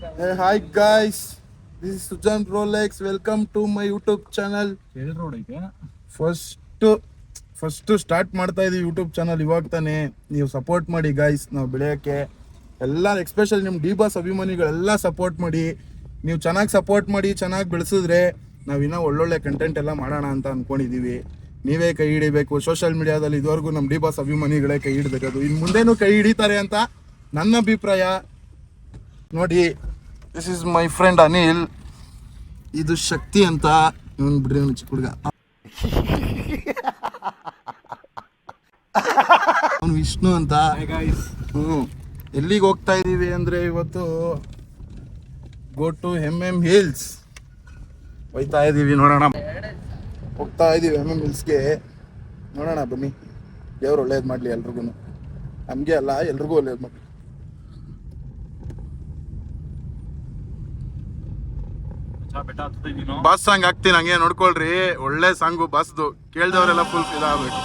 Hey, hi guys, this is Sujan Rolex. Welcome to my YouTube channel. First first start ಮಾಡ್ತಾ ಇದ್ದೀವಿ YouTube channel ಇವಾಗ ತಾನೇ. ನೀವು support ಮಾಡಿ ಗೈಸ್, ನಾವು ಬೆಳೆಯೋಕ್ಕೆ ಎಲ್ಲ ಎಕ್ಸ್ಪೆಷಲಿ ನಿಮ್ಮ ಡಿ ಬಾಸ್ ಅಭಿಮಾನಿಗಳೆಲ್ಲ ಸಪೋರ್ಟ್ ಮಾಡಿ. ನೀವು ಚೆನ್ನಾಗಿ ಸಪೋರ್ಟ್ ಮಾಡಿ, ಚೆನ್ನಾಗಿ ಬೆಳೆಸಿದ್ರೆ ನಾವಿನ್ನೂ ಒಳ್ಳೊಳ್ಳೆ ಕಂಟೆಂಟ್ ಎಲ್ಲ ಮಾಡೋಣ ಅಂತ ಅಂದ್ಕೊಂಡಿದ್ದೀವಿ. ನೀವೇ ಕೈ ಹಿಡಿಬೇಕು ಸೋಷಿಯಲ್ ಮೀಡಿಯಾದಲ್ಲಿ. ಇದುವರೆಗೂ ನಮ್ಮ ಡಿ ಬಾಸ್ ಅಭಿಮಾನಿಗಳೇ ಕೈ ಹಿಡಿದಿರೋದು, ಇನ್ನು ಮುಂದೇನೂ ಕೈ ಹಿಡಿತಾರೆ ಅಂತ ನನ್ನ ಅಭಿಪ್ರಾಯ. ನೋಡಿ, this is my friend Anil, ಇದು ಶಕ್ತಿ ಅಂತ. ಇವನು ಬಿಡ್ರಿ, ಅವನು ಚಿಕ್ಕ ಹುಡುಗ. ಅವನು ವಿಷ್ಣು ಅಂತ. ಎಲ್ಲಿಗೆ ಹೋಗ್ತಾ ಇದ್ದೀವಿ ಅಂದರೆ ಇವತ್ತು ಗೋ ಟು MM ಹಿಲ್ಸ್ ಹೋಗ್ತಾ ಇದ್ದೀವಿ. ನೋಡೋಣ, ಹೋಗ್ತಾ ಇದ್ದೀವಿ MM ಹಿಲ್ಸ್ಗೆ. ನೋಡೋಣ ಬನ್ನಿ, ದೇವ್ರು ಒಳ್ಳೇದು ಮಾಡಲಿ ಎಲ್ರಿಗೂ. ನಮಗೆ ಅಲ್ಲ, ಎಲ್ರಿಗೂ ಒಳ್ಳೇದು ಮಾಡಲಿ. ಬಾಸ್ ಸಾಂಗ್ ಹಾಕ್ತೀನಿ, ಹಂಗೆ ನೋಡ್ಕೊಳ್ರಿ. ಒಳ್ಳೆ ಸಾಂಗು ಬಾಸ್ದು, ಕೇಳ್ದವರೆಲ್ಲ ಫುಲ್ ಫಿಲ್ ಆಗ್ಬೇಕು.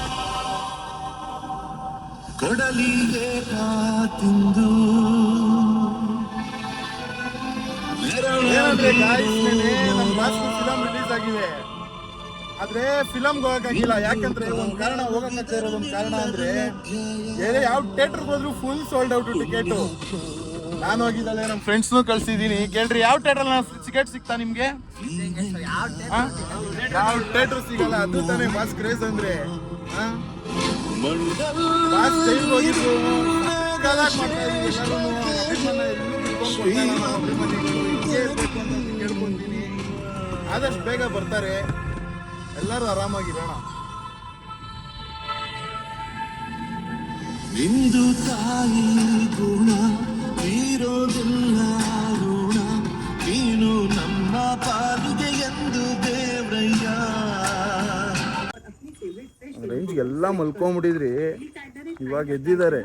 ಕಡಲಿಗೆ ಕಾತಿಂದು ಏನಂದ್ರೆ ನಮ್ಮ ಬಾಸ್ ಫಿಲಮ್ ರಿಲೀಸ್ ಆಗಿದೆ, ಆದ್ರೆ ಫಿಲಮ್ಗೆ ಹೋಗಕ್ಕಾಗಿಲ್ಲ. ಯಾಕಂದ್ರೆ ಒಂದು ಕಾರಣ, ಹೋಗಕ್ಕೆ ಇರೋದೊಂದು ಕಾರಣ ಅಂದ್ರೆ ಬೇರೆ ಯಾವ ಥಿಯೇಟರ್ಗೆ ಹೋದ್ರು ಫುಲ್ ಸೋಲ್ಡ್ ಔಟ್ ಟಿಕೆಟ್. ನಾನು ಹೋಗಿದ್ದಲ್ಲ, ನಮ್ಮ ಫ್ರೆಂಡ್ಸ್ನು ಕಳ್ಸಿದ್ದೀನಿ. ಕೇಳ್ರಿ, ಯಾವ ಥಿಯೇಟರ್ ಟಿಕೆಟ್ ಸಿಗ್ತಾ ನಿಮ್ಗೆ? ಯಾವ ಥಿಯೇಟರ್ ಸಿಗಲ್ಲ. ಅದು ತಾನೇ ಬಾಸ್ ಕ್ರೇಜ್ ಅಂದ್ರೆ. ಬಾಸ್ ಜೈಲ್ ಹೋಗಿದ್ರು, ಕೇಳ್ಕೊಂತೀನಿ. ಆದಷ್ಟು ಬೇಗ ಬರ್ತಾರೆ, ಎಲ್ಲರೂ ಆರಾಮಾಗಿರೋಣ. ನಿಂದು ತಾಯಿ ಗುಣ ಇರೋದಿಲ್ಲ ಋಣ, ನೀನು ನಮ್ಮ ಪಾಲಿಗೆ ಎಂದು ದೇವ್ರಯ್ಯ. ರೇಂಜ್ಗೆ ಎಲ್ಲ ಮಲ್ಕೊಂಬಿಟ್ಟಿದ್ರಿ, ಇವಾಗ ಎದ್ದಿದ್ದಾರೆ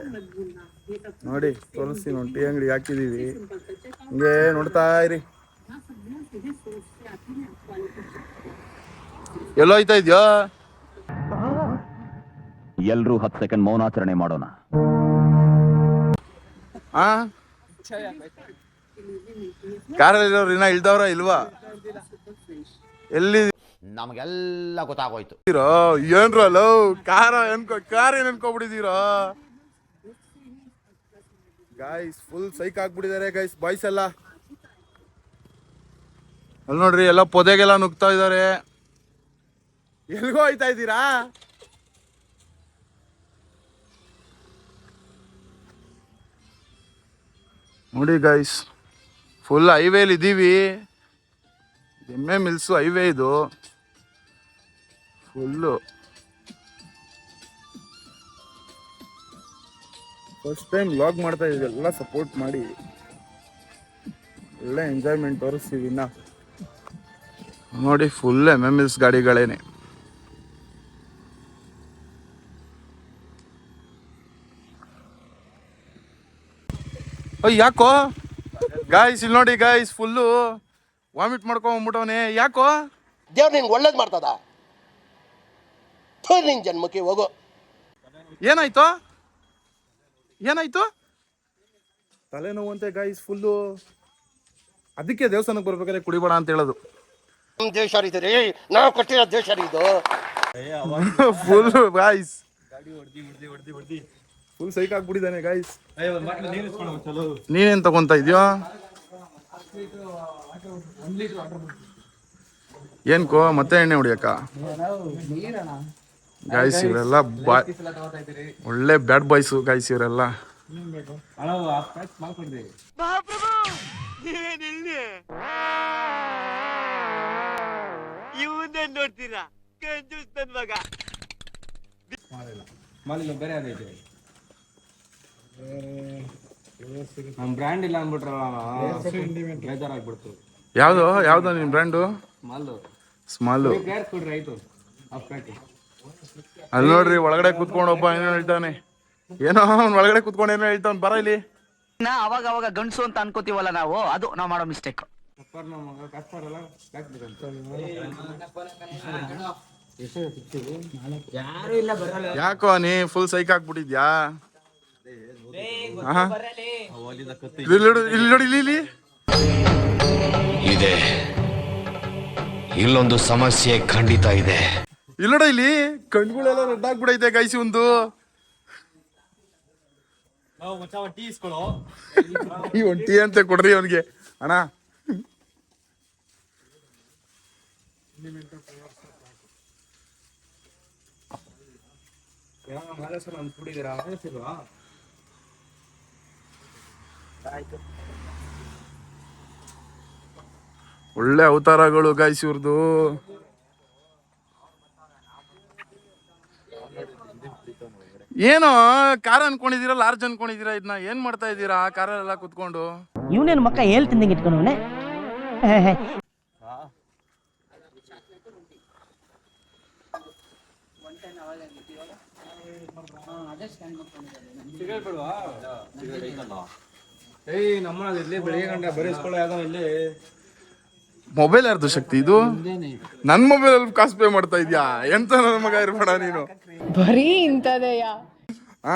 ನೋಡಿ. ತೋರಿಸ್ತೀನಿ, ಒಂದು ಟೀ ಅಂಗಡಿ ಹಾಕಿದೀವಿ, ಹಿಂಗೆ ನೋಡ್ತಾ ಇರಿ. ಎಲ್ಲೋ ಹೋಯ್ತಾ ಇದ್ಯೋ? ಎಲ್ರೂ 10 ಸೆಕೆಂಡ್ ಮೌನಾಚರಣೆ ಮಾಡೋಣ. ಕಾರಲ್ಲಿರೋರು ಇನ್ನ ಇಳ್ದವ್ರ ಇಲ್ವಾ? ಎಲ್ಲಿ ನಮಗೆಲ್ಲ ಗೊತ್ತಾಗೋಯ್ತು. ಏನ್ರಲ್ಲ ಕಾರ್ ಏನ್ ಅನ್ಕೊಬಿಟ್ಟಿದೀರೋ ಗೈಸ್? ಫುಲ್ ಸೈಕ್ ಆಗ್ಬಿಟ್ಟಿದ್ದಾರೆ ಗೈಸ್ ಬಾಯ್ಸ್ ಎಲ್ಲ. ಅಲ್ಲಿ ನೋಡ್ರಿ, ಎಲ್ಲ ಪೊದೆಗೆಲ್ಲ ನುಗ್ತಾ ಇದಾರೆ. ಎಲ್ಗೋ ಹೋಯ್ತಾ ಇದ್ದೀರಾ? ನೋಡಿ ಗೈಸ್, ಫುಲ್ ಹೈವೇಲಿ ಇದ್ದೀವಿ. MM ಹಿಲ್ಸು ಹೈವೇ ಇದು ಫುಲ್ಲು. ಫಸ್ಟ್ ಟೈಮ್ ವ್ಲಾಗ್ ಮಾಡ್ತಾ ಇದ್ದೀವಿ, ಎಲ್ಲ ಸಪೋರ್ಟ್ ಮಾಡಿ, ಒಳ್ಳೆ ಎಂಜಾಯ್ಮೆಂಟ್ ತೋರಿಸ್ತೀವಿ. ಇನ್ನ ನೋಡಿ, ಫುಲ್ MM ಹಿಲ್ಸ್ ಗಾಡಿಗಳೇನೆ. ಯಾಕೋ ಗಾಯ್ಸ್, ಇಲ್ಲಿ ನೋಡಿ ಗಾಯ್ಸ್, ಫುಲ್ಲು ವಾಮಿಟ್ ಮಾಡ್ಕೊಂಡ್ಬಿಟ್ಟವನೆ. ಯಾಕೋ? ದೇವ್ರು ನಿನ್ಗೆ ಒಳ್ಳೇದು ಮಾಡ್ತದ, ನಿನ್ ಜನ್ಮಕ್ಕೆ ಹೋಗೋ. ಏನಾಯ್ತು? ಏನಾಯ್ತು? ತಲೆನೋವಂತೆ ಗಾಯ್ಸ್ ಫುಲ್ಲು. ಅದಕ್ಕೆ ದೇವಸ್ಥಾನಕ್ಕೆ ಬರ್ಬೇಕಾದ್ರೆ ಕುಡಿಬೇಡ ಅಂತ ಹೇಳೋದು. ನಮ್ಮ ದೇಶ ರೀ, ನಾವು ಕೊಟ್ಟಿರೋ ದೇಶ ಇದು. ಫುಲ್ ಗಾಯ್ಸ್, ಫುಲ್ ಸೈಕ್ ಆಗ್ಬಿಟ್ಟಿದ್ದಾನೆ ಗಾಯ್ಸ್. ನೀನೇನ್ ತಗೊಂತ ಇದೆಯೋ? ಏನ್ಕೋ ಮತ್ತೆ ಎಣ್ಣೆ ಹೊಡಿಯಕ್ಕ? ಗಾಯ್ಸ್ ಇವರೆಲ್ಲ ಒಳ್ಳೆ ಬ್ಯಾಡ್ ಬಾಯ್ಸು ಗಾಯ್ಸ್ ಇವರೆಲ್ಲ. ನೋಡ್ತೀರಾ ಬೇರೆ ಅದೈತೆ, ನಮ್ಮ ಬ್ರ್ಯಾಂಡ್ ಇಲ್ಲ ಅಂದ್ಬಿಟ್ರಲ್ಲ, ಬೇಜಾರಾಗ್ಬಿಡ್ತು. ಯಾವ್ದು ನಿಮ್ ಬ್ರ್ಯಾಂಡು? ಸ್ಮಾಲು. ಅಲ್ಲಿ ನೋಡ್ರಿ, ಒಳಗಡೆ ಕುತ್ಕೊಂಡು ಒಬ್ಬ ಏನೋ ಹೇಳ್ತಾನೆ. ಏನೋ ಅವ್ನು ಒಳಗಡೆ ಕುತ್ಕೊಂಡು ಏನೋ ಹೇಳ್ತಾನೆ. ಬರ ಇಲ್ಲಿ. ಅವಾಗ ಅವಾಗ ಗಂಡ್ಸು ಅಂತ ಅನ್ಕೋತೀವಲ್ಲ ನಾವು, ಅದು ನಾವು ಮಾಡೋ ಮಿಸ್ಟೇಕ್. ಯಾಕೋ ನೀ ಫುಲ್ ಸೈಕ್ ಆಗ್ಬಿಟ್ಟಿದ್ಯಾ? ಇಲ್ಲಿ ನೋಡಿ, ಇಲ್ಲಿ ಇದೆ, ಇಲ್ಲೊಂದು ಸಮಸ್ಯೆ ಖಂಡಿತ ಇದೆ. ಇಲ್ಲೋಡ ಇಲ್ಲಿ ಕಣ್ಗಳೆಲ್ಲ ರೆಡ್ ಆಗ್ಬಿಡೈತೆ ಗೈಸಿ ಒಂದು. ಈ ಒಂಟಿ ಅಂತ ಕೊಡ್ರಿ ಅವನಿಗೆ ಅಣ್ಣ. ಒಳ್ಳೆ ಅವತಾರಗಳು ಗೈಸ್ ಇವ್ರದ್ದು. ಏನೋ ಕಾರ್ ಅನ್ಕೊಂಡಿದೀರಾ, ಲಾರ್ಜ್ ಅನ್ಕೊಂಡಿದೀರಾ, ಇದನ್ನ ಏನ್ ಮಾಡ್ತಾ ಇದ್ದೀರಾ ಕಾರಲ್ಲೆಲ್ಲ ಕುತ್ಕೊಂಡು? ಇವನೇನು ಮಕ್ಕ ಹೇಳ್ತಿಂದಂಗೆ ಇಟ್ಕೊಂಡವನೆ. ಮೊಬೈಲ್ ಯಾರ್ದು ಶಕ್ತಿ ಇದು? ನನ್ ಮೊಬೈಲ್ ಅಲ್ಲಿ ಕಾಸು ಪೇ ಮಾಡ್ತಾ ಇದ್ಯಾ? ಎಂತ ನನ್ನ ಮಗ ಇರ್ಬೇಡ ನೀನು. ಬರೀ ಇಂಥದೆಯಾ? ಆ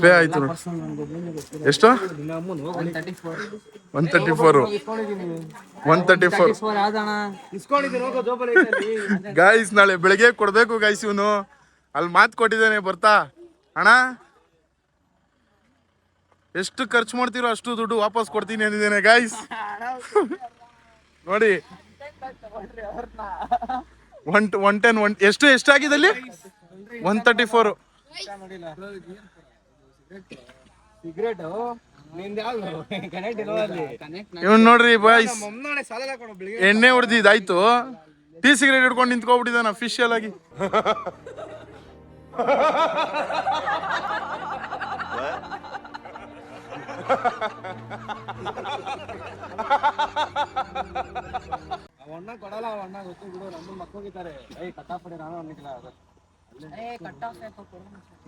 ಪೇ ಆಯ್ತು ನೋಡಿ. ಎಷ್ಟು? 134 ಗಾಯ್ಸ್, ನಾಳೆ ಬೆಳಗ್ಗೆ ಕೊಡ್ಬೇಕು ಗಾಯ್ಸ್. ಇವನು ಅಲ್ಲಿ ಮಾತು ಕೊಟ್ಟಿದ್ದಾನೆ ಬರ್ತಾ. ಅಣ್ಣ ಎಷ್ಟು ಖರ್ಚು ಮಾಡ್ತೀರೋ ಅಷ್ಟು ದುಡ್ಡು ವಾಪಸ್ ಕೊಡ್ತೀನಿ ಅಂದಿದ್ದೇನೆ ಗಾಯ್ಸ್. ನೋಡಿ 110 ಎಷ್ಟಾಗಿದೆ ಅಲ್ಲಿ? 134. ಇವನ್ ನೋಡ್ರಿ ಬಾಯ್ಸ್, ಎಣ್ಣೆ ಹೊಡೆದಿದ್ದಾಯ್ತು, ಟೀ ಸಿಗರೇಟ್ ಹಿಡ್ಕೊಂಡು ನಿಂತ್ಕೊಬಿಟ್ಟಿದ್ದಾನ ಅಫಿಷಿಯಲ್ ಆಗಿ.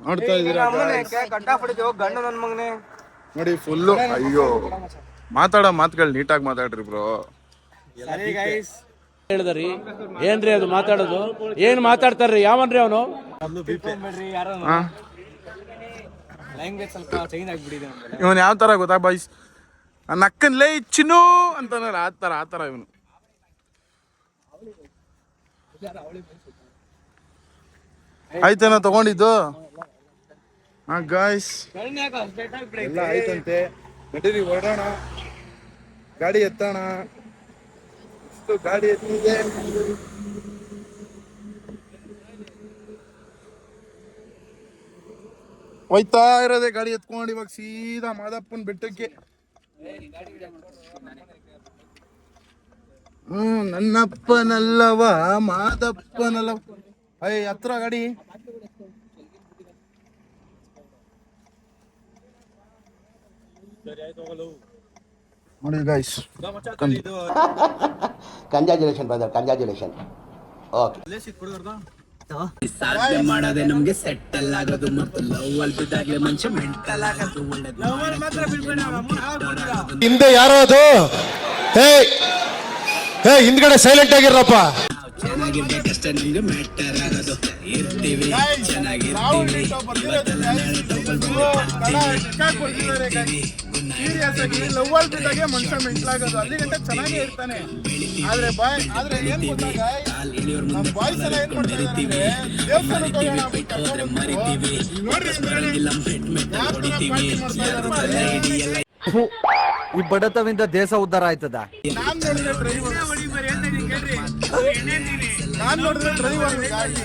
ನೋಡ್ತಾ ಇದೀರಾ ನೋಡಿ ಫುಲ್ಲು. ಅಯ್ಯೋ, ಮಾತಾಡೋ ಮಾತುಗಳು ನೀಟಾಗಿ ಮಾತಾಡ್ರಿ ಬ್ರೋ. ಹೇಳಿದ್ರಿ ಏನ್ರಿ ಅದು ಮಾತಾಡೋದು? ಏನ್ ಮಾತಾಡ್ತಾರ್ರಿ? ಯಾವನ್ರಿ ಅವನು? ಇವನ್ ಯಾವ ತರ ಗೊತ್ತಾ ಬಾಯ್ಸ್? ನಕ್ಕನ್ಲೇ ಚಿನ್ನು ಅಂತಾನಲ್ಲ, ಆ ತರ ಇವನು. ಆಯ್ತೇನೋ ತಗೊಂಡಿದ್ದು? ಹಾ ಗಾಯ್ಸ್, ಎಲ್ಲ ಆಯ್ತಂತೆ. ನಡೀರಿ ಹೊರಡೋಣ, ಗಾಡಿ ಎತ್ತೋಣ. ಗಾಡಿ ಎತ್ತಿದೆ. ಹೋಯ್ತಾ ಇರೋದೆ ಗಾಡಿ ಎತ್ಕೊಂಡು ಇವಾಗ ಸೀದಾ ಮಾದಪ್ಪನ ಬೆಟ್ಟಕ್ಕೆ. ನನ್ನಪ್ಪನಲ್ಲವ ಮಾದಪ್ಪನಲ್ಲವ. ಹತ್ರ ಗಾಡಿ. ನೋಡಿ guys, congratulation brother, congratulation. Okay, ಸಾಧನೆ ಮಾಡೋದೇ ನಮ್ಗೆ ಸೆಟ್ಟಲ್ ಆಗೋದು ಮತ್ತು ಲವ್ ಅಲ್ಲಿ ಬಿದ್ದಾಗ್ಲೇ ಮನುಷ್ಯ ಮೆಂಟಲ್ ಆಗೋದು. ಹಿಂದೆ ಯಾರೋ ಅದು? ಹೇ ಹಿಂದ್ಗಡೆ ಸೈಲೆಂಟ್ ಆಗಿರಪ್ಪ. ಚೆನ್ನಾಗಿರ್ಬೇಕಷ್ಟೇ ನಮ್ಗೆ ಮ್ಯಾಟರ್ ಆಗೋದು. ಇರ್ತೀವಿ ಚೆನ್ನಾಗಿರ್ತೀವಿ. ಮನುಷ್ಯ ಮೆಂಟ್ಲಾಗೋದು ಅಲ್ಲಿ ಗಂಟೆ ಚೆನ್ನಾಗೇ ಇರ್ತಾನೆ. ಆದ್ರೆ ಏನ್ ಗೊತ್ತಾ ಗಾಯ್ಸ್, ನಮ್ಮ ಬಾಯ್ಸ್ ಎಲ್ಲ ಏನ್ ಮಾಡ್ತಾರೆ ಅಂದ್ರೆ ದೇವಸ್ಥಾನಕ್ಕೆ ಹೋಗೋಣ ಈ ಬಡತವಿಂದ ದೇಶ ಉದ್ಧಾರ ಆಯ್ತದ? ನಾನ್ ನೋಡಿದ್ರೆ ಡ್ರೈವರ್ ಗಾಡಿ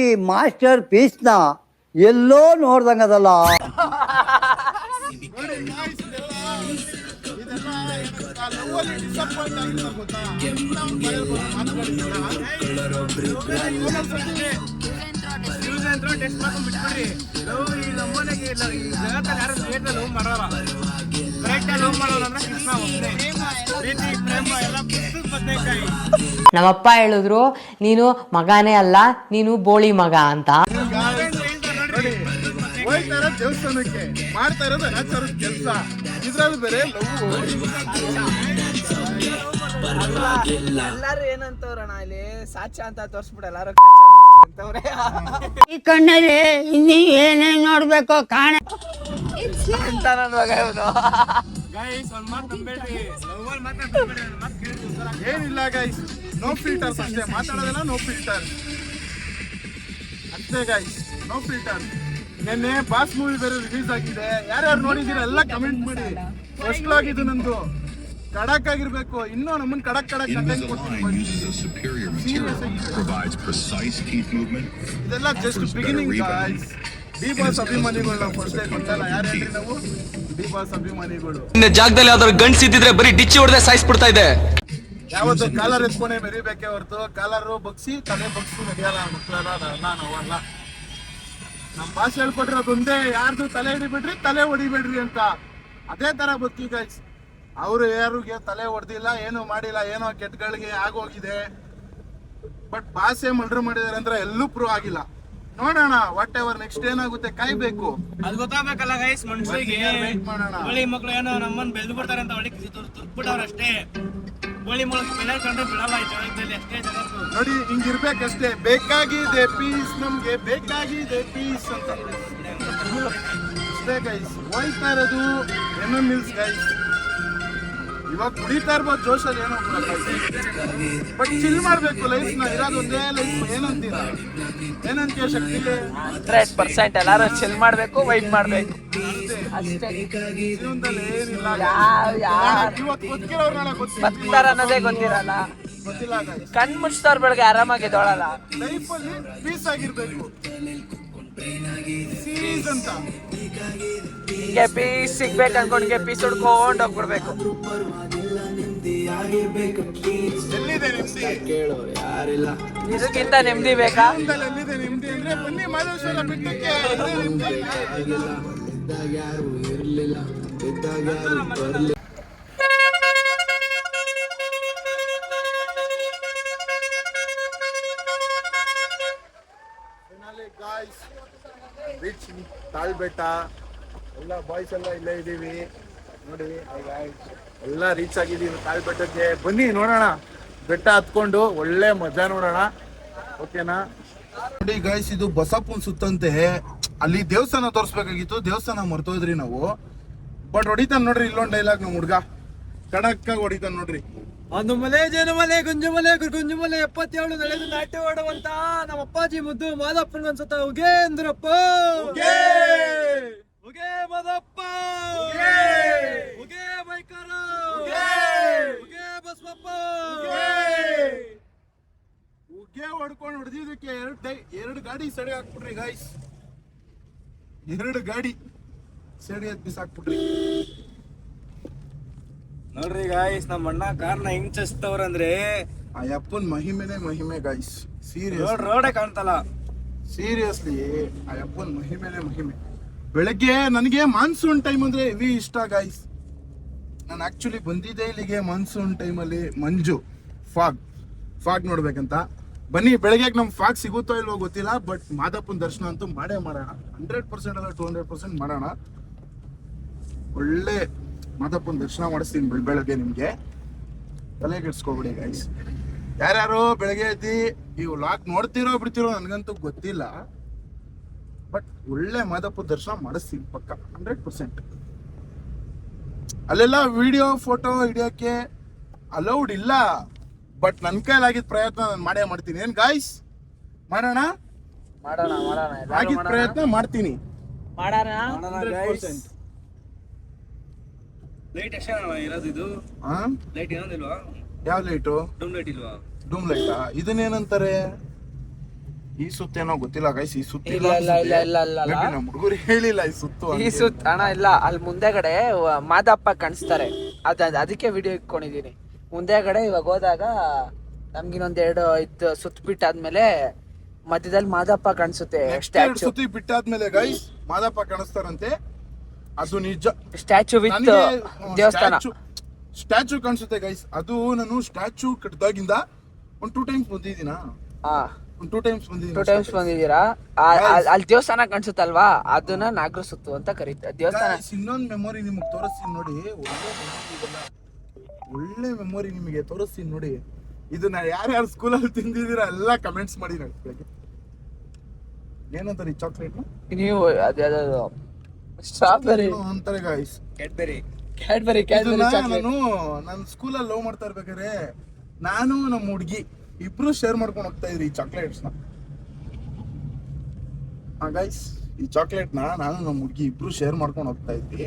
ಈ ಮಾಸ್ಟರ್ ಪೀಸ್ ನ ಎಲ್ಲೋ ನೋಡ್ದಂಗದಲ್ಲ. ನಮ್ಮಪ್ಪ ಹೇಳಿದ್ರು ನೀನು ಮಗನೇ ಅಲ್ಲ ನೀನು ಬೋಳಿ ಮಗ ಅಂತ. ನೋಡಿ ಹೋಯ್ತಾ ಇರೋದು ದೇವಸ್ಥಾನಕ್ಕೆ, ಮಾಡ್ತಾ ಇರೋದು ಅನಾಚಾರದ ಕೆಲಸ, ಇದ್ರಲ್ಲಿ ಬೇರೆ ಎಲ್ಲಾರು ಏನಂತವ್ರಣ ಇಲ್ಲಿ ಸಾಚ ಅಂತ ತೋರ್ಸ್ಬಿಡ ಎಲ್ಲಾರು ಅಂತವ್ರೆ. ಈ ಕಣ್ಣಲ್ಲಿ ಇನ್ನೀ ಏನೇನ್ ನೋಡ್ಬೇಕು ಕಾಣ ಅಂತ ನನ್ ಮಗ ಇವನು. ಏನಿಲ್ಲ ಗೈಸ್, ನೋ ಫಿಲ್ಟರ್ಸ್ ಅಷ್ಟೇ, ಮಾತಾಡೋದೆಲ್ಲ ನೋ ಫಿಲ್ಟರ್ ಅಷ್ಟೇ ಗೈಸ್, ನೋ ಫಿಲ್ಟರ್. ನಿನ್ನೆ ಬಾಸ್ ಮೂವಿ ಬೇರೆ ರಿಲೀಸ್ ಆಗಿದೆ, ಯಾರ್ಯಾರು ನೋಡಿದೀರ ಎಲ್ಲ ಕಮೆಂಟ್ ಮಾಡಿ. ಫಸ್ಟ್ ಲಾಗ್ ಇದು ನಂದು, ಕಡಕ್ ಆಗಿರ್ಬೇಕು, ಇನ್ನೂ ನಮ್ಮನ್ನ ಕಡಕ್ ಕಂಟೆಂಟ್ ಕೊಡ್ತೀನಿ. ಇದೆಲ್ಲ just beginning guys. D boss ಅಭಿಮಾನಿಗಳನ್ನ ಫಸ್ಟ್ ಡೇ ಕೊಟ್ಟಲ್ಲ, ಯಾರು ಹೇಳ್ರಿ ನಾವು ಡಿ ಬಾಸ್ ಅಭಿಮಾನಿಗಳು. ಜಾಗದಲ್ಲಿ ಯಾವ್ದಾದ್ರು ಗಂಡ್ಸ್ ಇದ್ದಿದ್ರೆ ಬರೀ ಡಿಚ್ಚಿ ಹೊಡೆದೇ ಸಾಯಿಸ್ಬಿಡ್ತಾ ಇದೆ. ಯಾವತ್ತು ಕಾಲರ್ ಎತ್ಕೊಂಡೆ ಮೆರಿಬೇಕೆ ಹೊರತು ಕಾಲರು ಬಗ್ಸಿ ತಲೆ ಬಗ್ಸಿ ನಡೆಯಲ್ಲ ಮಕ್ಕಳೆಲ್ಲ ನಾವಲ್ಲ. ನಮ್ಮ ಭಾಷೆ ಹೇಳ್ಕೊಟ್ರೆ ಅದೊಂದೇ, ಯಾರ್ದು ತಲೆ ಹಿಡಿಬಿಡ್ರಿ ತಲೆ ಹೊಡಿಬೇಡ್ರಿ ಅಂತ. ಅದೇ ತರ ಬದುಕಿ ಗೈಸ್. ಅವರು ಯಾರಿಗೆ ತಲೆ ಹೊಡೆದಿಲ್ಲ, ಏನು ಮಾಡಿಲ್ಲ, ಏನೋ ಕೆಟ್ಟಗಳಿಗೆ ಆಗೋಗಿದೆ. ಬಟ್ ಭಾಷೆ ಮರ್ಡರ್ ಮಾಡಿದಾರೆ ಅಂದ್ರೆ ಎಲ್ಲೂ ಪ್ರೂವ್ ಆಗಿಲ್ಲ. ನೋಡೋಣ ವಾಟ್ ಎವರ್ ನೆಕ್ಸ್ಟ್ ಏನಾಗುತ್ತೆ, ಕಾಯ್ಬೇಕು. ಅದು ಗೊತ್ತಾಗ್ಬೇಕಲ್ಲ ಗೈಸ್ ಮನುಷ್ಯರಿಗೆ. ವೇಟ್ ಮಾಡೋಣ. ಗೋಳಿ ಮಕ್ಳು ಏನೋ ನಮ್ಮನ್ನ ಬೆಳೆದು ಬಿಡ್ತಾರೆ ಅಂತ ಒಳಗೆ ತುರ್ಬಿಟ್ಟವ್ರು ಅಷ್ಟೇ. ಗೋಳಿ ಮೂಲಕ ಬೆಳೆ ಕಂಡ್ರೆ ಬಿಡಲ್ಲ ಈ ಜಗತ್ತಲ್ಲಿ, ಅಷ್ಟೇ ಜಗತ್ತು. ನೋಡಿ ಹಿಂಗಿರ್ಬೇಕಷ್ಟೇ. ಬೇಕಾಗಿದೆ ಪೀಸ್, ನಮ್ಗೆ ಬೇಕಾಗಿದೆ ಪೀಸ್ ಅಂತ ಅಷ್ಟೇ ಗೈಸ್. ಹೋಯ್ತಾ ಇರೋದು ಏನೋ ಮಿಲ್ಸ್ ಗೈಸ್. ಇವಾಗ ಕುಡಿತಾ ಇರ್ಬೋದು ಜೋಶಲ್ಲಿ, ಏನೋ ಬಟ್ ಚಿಲ್ ಮಾಡ್ಬೇಕು ಲೈಫ್ ನ. ಇರೋದು ಒಂದೇ ಲೈಫ್. ಏನಂತೀರಾ, ಏನಂತೀಯ ಶಕ್ತಿ? 100% ಎಲ್ಲಾರು ಚಿಲ್ ಮಾಡ್ಬೇಕು, ವೈಬ್ ಮಾಡ್ಬೇಕು ಅಷ್ಟೇ. ಜೀವನದಲ್ಲಿ ಏನಿಲ್ಲ. ಇವತ್ತು ಗೊತ್ತಿರೋರು ನಾಳೆ ಬರ್ತಾರ ಅನ್ನೋದೇ ಗೊತ್ತಿರಲ್ಲ. ಗೊತ್ತಿಲ್ಲ ಗೈಸ್. ಕಣ್ ಮುಚ್ತವ್ರ ಬೆಳಗ್ಗೆ ಆರಾಮಾಗಿ ಎದ್ದೋಳಲ್ಲ. ಲೈಫಲ್ಲಿ ಪೀಸ್ ಆಗಿರ್ಬೇಕು, ಸೀರೀಸ್ ಅಂತ. ಹಿಂಗೆ ಪೀಸ್ ಸಿಗ್ಬೇಕು ಅನ್ಕೊಂಡ್ಗೆ ಪೀಸ್ ಹುಡ್ಕೊಂಡ್ ಹೋಗ್ಬಿಡ್ಬೇಕು. ಎಲ್ಲಿದೆ ನೆಮ್ಮದಿ? ಇದಕ್ಕಿಂತ ನೆಮ್ಮದಿ ಬೇಕಾ? ಜೀವನದಲ್ಲಿ ಎಲ್ಲಿದೆ ನೆಮ್ಮದಿ ಅಂದ್ರೆ ಬನ್ನಿ ಮಾದೇಶ್ವರ ಬಿಟ್ಟಕ್ಕೆ. ರಿಚ್ ತಾಳ್ಬೆಟ್ಟ ಎಲ್ಲ ಬಾಯ್ಸ್ ಎಲ್ಲ ಇಲ್ಲೇ ಇದೀವಿ ನೋಡಿ. ಎಲ್ಲ ರೀಚ್ ಆಗಿದೀವಿ ತಾಳ್ಬೆಟ್ಟಕ್ಕೆ. ಬನ್ನಿ ನೋಡೋಣ, ಬೆಟ್ಟ ಹತ್ಕೊಂಡು ಒಳ್ಳೆ ಮಜಾ ನೋಡೋಣ. ಓಕೆನಾ? ನೋಡಿ ಗಾಯ್ಸ್, ಇದು ಬಸಪ್ಪನ್ ಸುತ್ತಂತೆ. ಅಲ್ಲಿ ದೇವಸ್ಥಾನ ತೋರಿಸ್ಬೇಕಾಗಿತ್ತು, ದೇವಸ್ಥಾನ ಮರ್ತೋದ್ರಿ ನಾವು. ಬಟ್ ಹೊಡಿತಾನ ನೋಡ್ರಿ, ಇಲ್ಲೊಂದು ಡೈಲಾಗ್ ನಮ್ಮ ಹುಡ್ಗ ಕಡಕ್ಕಾಗಿ ಹೊಡಿತಾನ ನೋಡ್ರಿ. ಒಂದು ಮಲೆ ಜೇನುಮಲೆ ಗುಂಜುಮಲೆ ಗುಂಜುಮಲೆ 77 ನಡೆದು ನಾಟ್ಯ ಆಡುವಂತ ನಮ್ಮ ಅಪ್ಪಾಜಿ ಮುದ್ದು ಮಾದಪ್ಪನ ಅನ್ಸುತ್ತ. ಉಗೇಂದ್ರಪ್ಪ ಉಗೇ ಮಾದಪ್ಪ ಉಗೇ ಬೈಕಾರ ಉಗೇ ಬಸವಪ್ಪ ಉಗ್ಗೆ ಹೊಡ್ಕೊಂಡು ಹೊಡೆದಿದ್ದಕ್ಕೆ ಎರಡು ಗಾಡಿ ಸೆಡಿ ಹಾಕ್ಬಿಟ್ರಿ ಗಾಯ್ಸ್. 2 ಗಾಡಿ ಸೆಡಿ ಎತ್ ಬಿಸಾಕ್ಬಿಟ್ರಿ. ನೋಡ್ರಿ ಗಾಯ್ಸ್, ನಮ್ಮ ಅಣ್ಣ ಕಾರ್ನ ಹೆಂಗ್ ಚಸ್ತವ್ರಂದ್ರೆ ಆ ಅಪ್ಪನ್ ಮಹಿಮೆನೇ ಮಹಿಮೆ ಗಾಯ್ಸ್. ರೋಡೇ ಕಾಣ್ತಲ್ಲ. ಸೀರಿಯಸ್ಲಿ ಆ ಅಪ್ಪನ್ ಮಹಿಮೆನೇ ಮಹಿಮೆ. ಬೆಳಗ್ಗೆ ನನಗೆ ಮಾನ್ಸೂನ್ ಟೈಮ್ ಅಂದ್ರೆ ಹೆವಿ ಇಷ್ಟ ಗಾಯ್ಸ್. ನಾನು ಆಕ್ಚುಲಿ ಬಂದಿದ್ದೆ ಇಲ್ಲಿಗೆ ಮಾನ್ಸೂನ್ ಟೈಮಲ್ಲಿ, ಮಂಜು ಫಾಗ್ ನೋಡ್ಬೇಕಂತ. ಬನ್ನಿ, ಬೆಳಗ್ಗೆ ನಮ್ಗೆ ಫಾಗ್ ಸಿಗುತ್ತೋ ಇಲ್ವೋ ಗೊತ್ತಿಲ್ಲ, ಬಟ್ ಮಾದಪ್ಪನ ದರ್ಶನ ಅಂತೂ ಮಾಡೇ ಮಾಡೋಣ. 100% ಅಲ್ಲ 200% ಮಾಡೋಣ. ಒಳ್ಳೆ ಮಾದಪ್ಪನ ದರ್ಶನ ಮಾಡಿಸ್ತೀನಿ ಬೆಳಗ್ಗೆ. ನಿಮ್ಗೆ ತಲೆ ಕೆಡ್ಸ್ಕೊಬಿಡಿ ಗೈಸ್. ಯಾರ್ಯಾರು ಬೆಳಗ್ಗೆ ಎದ್ದು ಈ ವ್ಲಾಗ್ ನೋಡ್ತಿರೋ ಬಿಡ್ತಿರೋ ನನಗಂತೂ ಗೊತ್ತಿಲ್ಲ, ಬಟ್ ಒಳ್ಳೆ ಮಾದಪ್ಪನ ದರ್ಶನ ಮಾಡಿಸ್ತೀನಿ ಪಕ್ಕ 100%. ಅಲ್ಲೆಲ್ಲ ವಿಡಿಯೋ ಫೋಟೋ ಹಿಡಿಯೋಕ್ಕೆ ಅಲೌಡ್ ಇಲ್ಲ, ಬಟ್ ನನ್ನ ಕೈಲಾಗಿದ್ದ ಪ್ರಯತ್ನ ನಾನು ಮಾಡೇ ಮಾಡ್ತೀನಿ. ಏನ್ ಗಾಯ್ಸ್, ಮಾಡೋಣ? ಆಗಿದ್ದ ಪ್ರಯತ್ನ ಮಾಡ್ತೀನಿ. ಲೈಟ್ ಎಷ್ಟ ಇರೋದು ಇದು? ಲೈಟ್ ಏನಂದಿಲ್ವಾ? ಯಾವ ಲೈಟು? ಡೂಮ್ ಲೈಟ್ ಇಲ್ವಾ? ಡೂಮ್ ಲೈಟಾ? ಇದನ್ನೇನಂತಾರೆ? ಈ ಸುತ್ತೇನೋ ಗೊತ್ತಿಲ್ಲ ಗೈಸ್. ಈ ಸುತ್ತ ಇಲ್ಲ ನಮ್ಮ ಹುಡುಗರು ಹೇಳಿಲ್ಲ ಈ ಸುತ್ತು. ಈ ಸುತ್ತ ಅಣ್ಣ ಇಲ್ಲ, ಅಲ್ಲಿ ಮುಂದೆಗಡೆ ಮಾದಪ್ಪ ಕಾಣಿಸ್ತಾರೆ. ಅದಕ್ಕೆ ವಿಡಿಯೋ ಇಟ್ಕೊಂಡಿದೀನಿ. ಮುಂದೆಗಡೆ ಇವಾಗ ಹೋದಾಗ ನಮ್ಗಿನ್ನೊಂದೆರಡು ಇತ್ತು ಸುತ್ತ ಬಿಟ್ಟಾದ್ಮೇಲೆ ಮಧ್ಯದಲ್ಲಿ ಮಾದಪ್ಪ ಕಾಣಿಸುತ್ತೆ. ಸುತ್ತಿ ಬಿಟ್ಟಾದ್ಮೇಲೆ ಗೈಸ್ ಮಾದಪ್ಪ ಕಾಣಿಸ್ತಾರಂತೆ. ಅದು ನಿಜ. ಸ್ಟ್ಯಾಚು ವಿತ್ ದೇವಸ್ಥಾನ. ಸ್ಟ್ಯಾಚು ಕಾಣಿಸುತ್ತೆ ಗೈಸ್. ಅದು ನಾನು ಸ್ಟ್ಯಾಚು ಕಟ್ಟಿದಾಗಿಂದ ಒಂದು 2 ಟೈಮ್ಸ್ ಬಂದಿದ್ದೀನಾ? ಒಂದು 2 ಟೈಮ್ಸ್ ಬಂದಿದ್ದೀನಿ. 2 ಟೈಮ್ಸ್ ಬಂದಿದ್ದೀರಾ? ಅಲ್ಲಿ ದೇವಸ್ಥಾನ ಕಾಣಿಸುತ್ತಲ್ವಾ, ಅದನ್ನ ನಾಗರ ಸುತ್ತು ಅಂತ ಕರೀತಾರೆ ದೇವಸ್ಥಾನ. ಇನ್ನೊಂದು ಮೆಮೊರಿ ನಿಮಗೆ ತೋರಿಸ್ತೀನಿ ನೋಡಿ, ಒಳ್ಳೆ ಮೆಮೊರಿ ನಿಮಗೆ ತೋರಿಸ್ತೀನಿ ನೋಡಿ. ಇದನ್ನ ಯಾರ್ಯಾರು ಸ್ಕೂಲಲ್ಲಿ ತಿಂದಿದ್ದೀರಾ ಎಲ್ಲ ಕಮೆಂಟ್ಸ್ ಮಾಡಿ ನೋಡಿ. ಏನಂತಾರೆ ಈ ಚಾಕ್ಲೇಟ್? ನೀವು ಅದ್ಯಾವುದು ಸ್ಟ್ರಾಬೆರಿ ಅಂತಾರೆ ಗಾಯ್ಸ್. ಕ್ಯಾಡ್ಬೆರಿ ನಾನು ಸ್ಕೂಲಲ್ಲಿ ಲವ್ ಮಾಡ್ತಾ ಇರ್ಬೇಕಾದ್ರೆ ನಾನು ನಮ್ಮ ಹುಡುಗಿ ಇಬ್ರು ಶೇರ್ ಮಾಡ್ಕೊಂಡು ಹೋಗ್ತಾ ಇದ್ರಿ ಈ ಚಾಕ್ಲೇಟ್ಸ್ನ. ಗೈಸ್, ಈ ಚಾಕ್ಲೇಟ್ನ ನಾನು ನಮ್ಮ ಹುಡುಗಿ ಇಬ್ರು ಶೇರ್ ಮಾಡ್ಕೊಂಡು ಹೋಗ್ತಾ ಇದ್ವಿ.